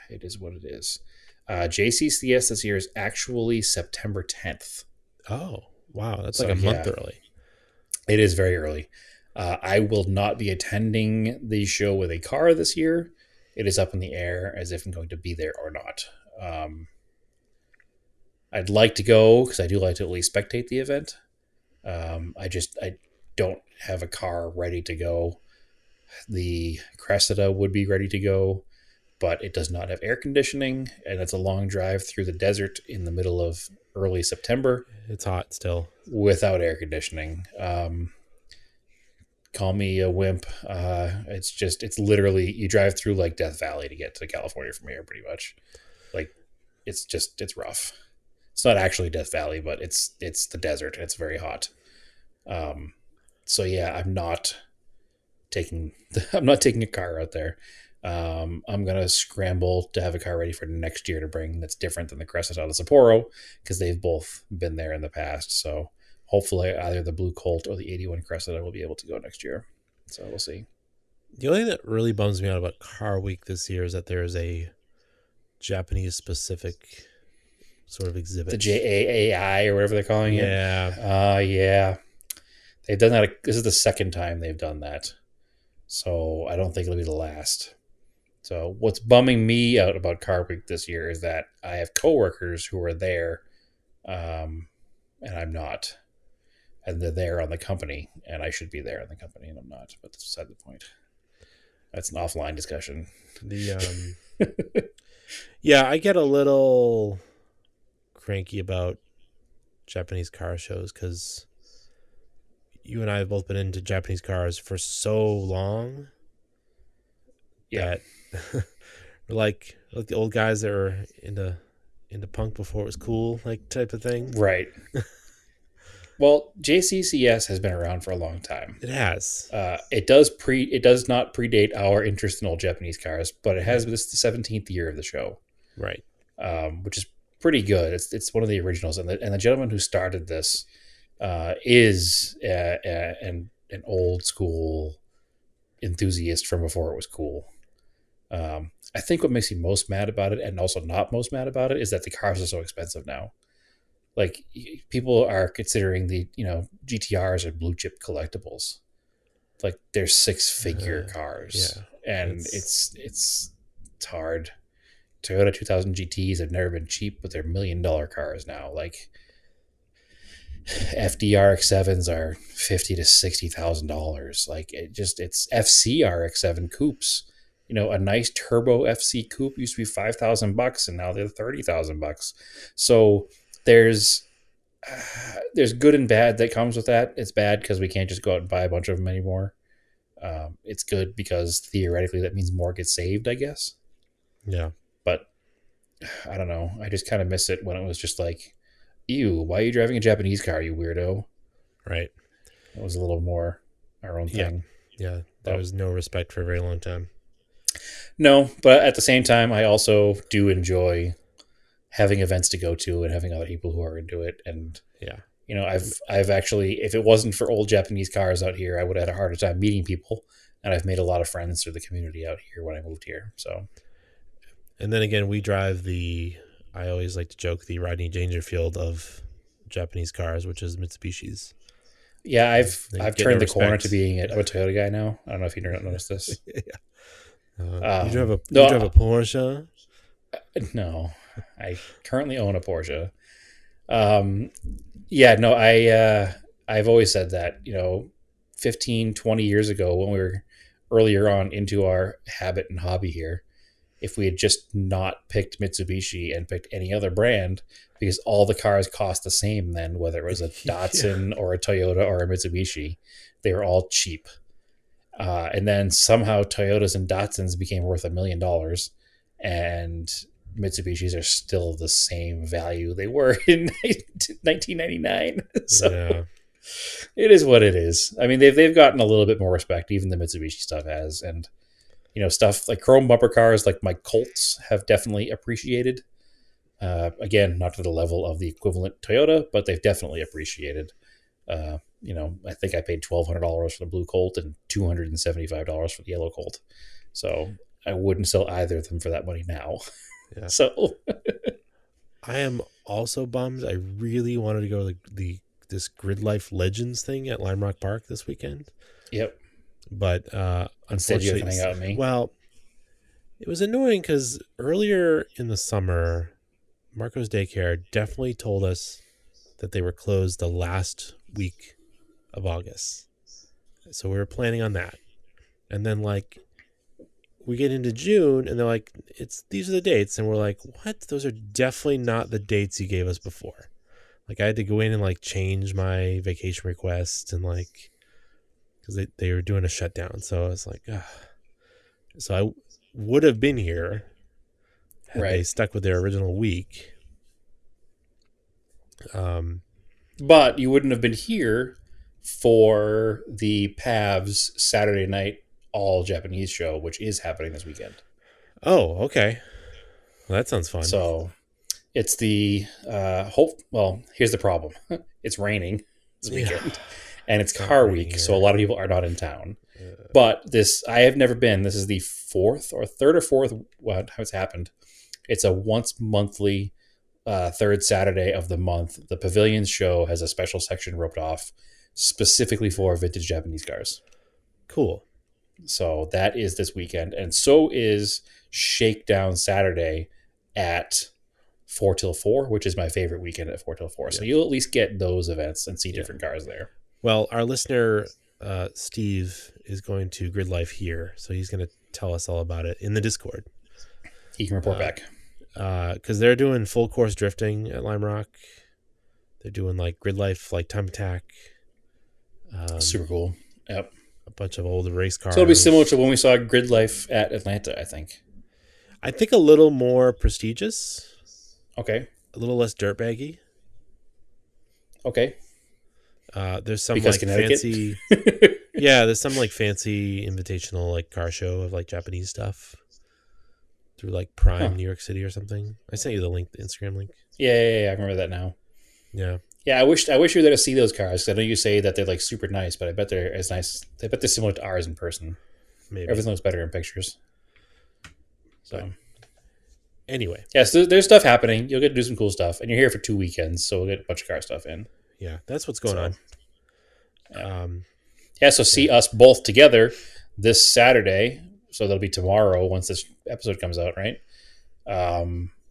Speaker 2: it is what it is. JCCS this year is actually September 10th.
Speaker 1: Oh, wow. That's like
Speaker 2: So
Speaker 1: a month
Speaker 2: yeah,
Speaker 1: early.
Speaker 2: it is very early. I will not be attending the show with a car this year. It is up in the air as if I'm going to be there or not. I'd like to go because I do like to at least spectate the event. I don't have a car ready to go. The Cressida would be ready to go, but it does not have air conditioning, and it's a long drive through the desert in the middle of early September
Speaker 1: It's hot still.
Speaker 2: without air conditioning. Call me a wimp. It's literally you drive through like Death Valley to get to California from here, pretty much. Like it's rough. It's not actually Death Valley, but it's the desert and it's very hot. Um, so yeah, taking I'm not taking a car out there. I'm gonna scramble to have a car ready for next year to bring that's different than the Cressida de Sapporo because they've both been there in the past. So hopefully either the Blue Colt or the 81 Cressida will be able to go next year. So we'll see.
Speaker 1: The only thing that really bums me out about Car Week this year is that there is a Japanese specific sort of exhibit.
Speaker 2: The JAAI or whatever they're calling it.
Speaker 1: Yeah.
Speaker 2: Yeah. They've done that. This is the second time they've done that. So I don't think it'll be the last. So what's bumming me out about Car Week this year is that I have coworkers who are there, and I'm not, and they're there on the company, and I should be there on the company, and I'm not. But that's beside the point. That's an offline discussion.
Speaker 1: The yeah, I get a little cranky about Japanese car shows because you and I have both been into Japanese cars for so long
Speaker 2: Yeah.
Speaker 1: that we're like the old guys that were into punk before it was cool, like type of thing.
Speaker 2: Right. Well, JCCS has been around for a long time.
Speaker 1: It has.
Speaker 2: It does not predate our interest in old Japanese cars, but it has this the 17th year of the show,
Speaker 1: Right.
Speaker 2: which is pretty good. It's one of the originals, and the gentleman who started this is an old school enthusiast from before it was cool. I think what makes me most mad about it, and also not most mad about it, is that the cars are so expensive now. Like people are considering the GTRs are blue chip collectibles. Like they're 6-figure cars,
Speaker 1: yeah.
Speaker 2: and it's hard. Toyota 2000 GTs have never been cheap, but they're $1 million cars now. Like FDRX7s are $50,000 to $60,000. Like it's FC RX7 coupes. A nice turbo FC coupe used to be $5,000, and now they're $30,000. So there's good and bad that comes with that. It's bad because we can't just go out and buy a bunch of them anymore. It's good because theoretically that means more gets saved, I guess.
Speaker 1: Yeah.
Speaker 2: But I don't know. I just kind of miss it when it was just like, ew, why are you driving a Japanese car, you weirdo?
Speaker 1: Right.
Speaker 2: It was a little more our own thing.
Speaker 1: Yeah. There was no respect for a very long time.
Speaker 2: No, but at the same time, I also do enjoy having events to go to and having other people who are into it. And
Speaker 1: yeah,
Speaker 2: I've actually, if it wasn't for old Japanese cars out here, I would have had a harder time meeting people. And I've made a lot of friends through the community out here when I moved here. So,
Speaker 1: and then again, we drive I always like to joke, the Rodney Dangerfield of Japanese cars, which is Mitsubishi's.
Speaker 2: Yeah, I've turned the corner to being a Toyota guy now. I don't know if you noticed this.
Speaker 1: Yeah. You drive a Porsche?
Speaker 2: No, I currently own a Porsche. Yeah, no, I've always said that, 15, 20 years ago when we were earlier on into our habit and hobby here, if we had just not picked Mitsubishi and picked any other brand, because all the cars cost the same then, whether it was a Datsun or a Toyota or a Mitsubishi, they were all cheap. And then somehow Toyotas and Datsuns became worth $1 million, and Mitsubishis are still the same value they were in 1999. So
Speaker 1: yeah.
Speaker 2: It is what it is. I mean, they've gotten a little bit more respect, even the Mitsubishi stuff has, and stuff like chrome bumper cars, like my Colts, have definitely appreciated. Again, not to the level of the equivalent Toyota, but they've definitely appreciated. I think I paid $1,200 for the blue Colt and $275 for the yellow Colt. So I wouldn't sell either of them for that money now.
Speaker 1: Yeah.
Speaker 2: So
Speaker 1: I am also bummed. I really wanted to go to this Grid Life Legends thing at Lime Rock Park this weekend.
Speaker 2: yep.
Speaker 1: But
Speaker 2: Instead, you have to
Speaker 1: unfortunately,
Speaker 2: hang out with me.
Speaker 1: well, it was annoying because earlier in the summer, Marco's Daycare definitely told us that they were closed the last week of August. So we were planning on that. And then like we get into June and they're like, these are the dates. And we're like, what? Those are definitely not the dates you gave us before. Like I had to go in and like change my vacation request and like, because they were doing a shutdown. So I was like, ugh. So I would have been here had they stuck with their original week.
Speaker 2: But you wouldn't have been here for the Pavs Saturday night all Japanese show, which is happening this weekend.
Speaker 1: Oh, okay. Well, that sounds fun.
Speaker 2: So it's the well, here's the problem. It's raining this weekend. And it's car week, so a lot of people are not in town. But I have never been. This is the third or fourth how it's happened. It's a once monthly third Saturday of the month. The Pavilions show has a special section roped off specifically for vintage Japanese cars.
Speaker 1: Cool.
Speaker 2: So that is this weekend. And so is Shakedown Saturday at 4 till 4, which is my favorite weekend at 4 till 4. Yeah. So you'll at least get those events and see different cars there.
Speaker 1: Well, our listener, Steve, is going to Grid Life here. So he's going to tell us all about it in the Discord.
Speaker 2: He can report back.
Speaker 1: Because they're doing full course drifting at Lime Rock. They're doing like Grid Life, like Time Attack.
Speaker 2: Super cool. Yep.
Speaker 1: A bunch of old race cars.
Speaker 2: So it'll be similar to when we saw Grid Life at Atlanta, I think.
Speaker 1: I think a little more prestigious.
Speaker 2: Okay.
Speaker 1: A little less dirtbaggy.
Speaker 2: Okay.
Speaker 1: There's some
Speaker 2: because
Speaker 1: like
Speaker 2: Connecticut?
Speaker 1: fancy. Yeah, there's some like fancy invitational like car show of like Japanese stuff through like Prime New York City or something. I sent you the link, the Instagram link.
Speaker 2: Yeah, I remember that now.
Speaker 1: Yeah.
Speaker 2: Yeah, I wish you were there to see those cars. I know you say that they're like super nice, but I bet they're as nice. I bet they're similar to ours in person.
Speaker 1: Maybe
Speaker 2: everything looks better in pictures. So,
Speaker 1: but anyway,
Speaker 2: so there's stuff happening. You'll get to do some cool stuff, and you're here for 2 weekends, so we'll get a bunch of car stuff in.
Speaker 1: Yeah, that's what's going on.
Speaker 2: So see us both together this Saturday. So that'll be tomorrow once this episode comes out, right?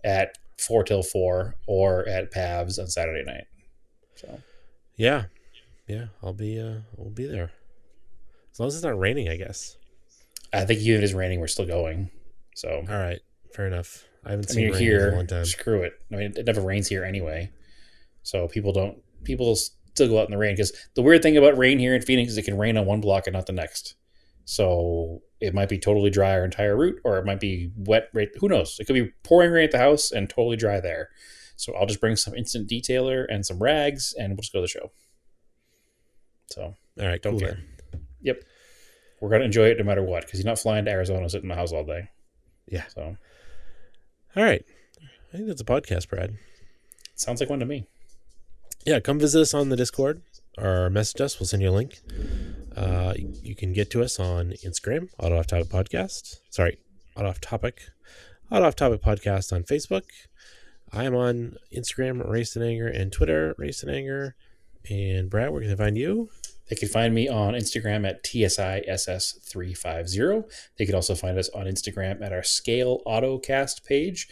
Speaker 2: At 4 till 4 or at Pavs on Saturday night. So
Speaker 1: yeah, I'll be there as long as it's not raining, I guess.
Speaker 2: I think even if it's raining, we're still going. So
Speaker 1: all right, fair enough. I haven't seen rain
Speaker 2: here.
Speaker 1: in a long time.
Speaker 2: Screw it. I mean, it never rains here anyway, so people still go out in the rain, because the weird thing about rain here in Phoenix is it can rain on one block and not the next. So it might be totally dry our entire route, or it might be wet. Right? Who knows? It could be pouring rain at the house and totally dry there. So I'll just bring some instant detailer and some rags, and we'll just go to the show. So
Speaker 1: all right,
Speaker 2: don't
Speaker 1: cool
Speaker 2: care.
Speaker 1: Then.
Speaker 2: Yep, we're gonna enjoy it no matter what, because you're not flying to Arizona, sitting in the house all day.
Speaker 1: Yeah.
Speaker 2: So
Speaker 1: all right, I think that's a podcast, Brad.
Speaker 2: Sounds like one to me.
Speaker 1: Yeah, come visit us on the Discord or message us. We'll send you a link. You can get to us on Instagram, Auto Off Topic Podcast. Sorry, Auto Off Topic. Auto Off Topic Podcast on Facebook. I am on Instagram, Race and Anger, and Twitter, Race and Anger. And Brad, where can they find you?
Speaker 2: They can find me on Instagram at TSISS350. They can also find us on Instagram at our Scale Autocast page.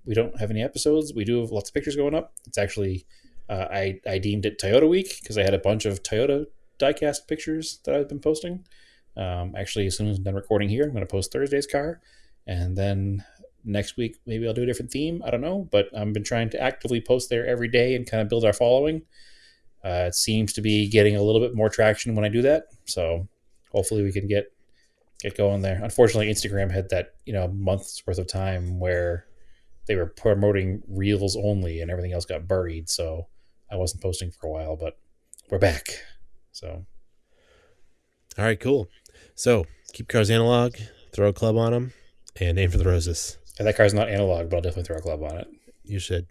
Speaker 2: We don't have any episodes. We do have lots of pictures going up. It's actually, I deemed it Toyota Week because I had a bunch of Toyota diecast pictures that I've been posting. Actually, as soon as I'm done recording here, I'm going to post Thursday's car. And then next week, maybe I'll do a different theme. I don't know. But I've been trying to actively post there every day and kind of build our following. It seems to be getting a little bit more traction when I do that. So hopefully we can get going there. Unfortunately, Instagram had that month's worth of time where they were promoting reels only and everything else got buried. So I wasn't posting for a while, but we're back. So.
Speaker 1: All right, cool. So keep cars analog, throw a club on them, and aim for the roses.
Speaker 2: And that car's not analog, but I'll definitely throw a club on it.
Speaker 1: You should.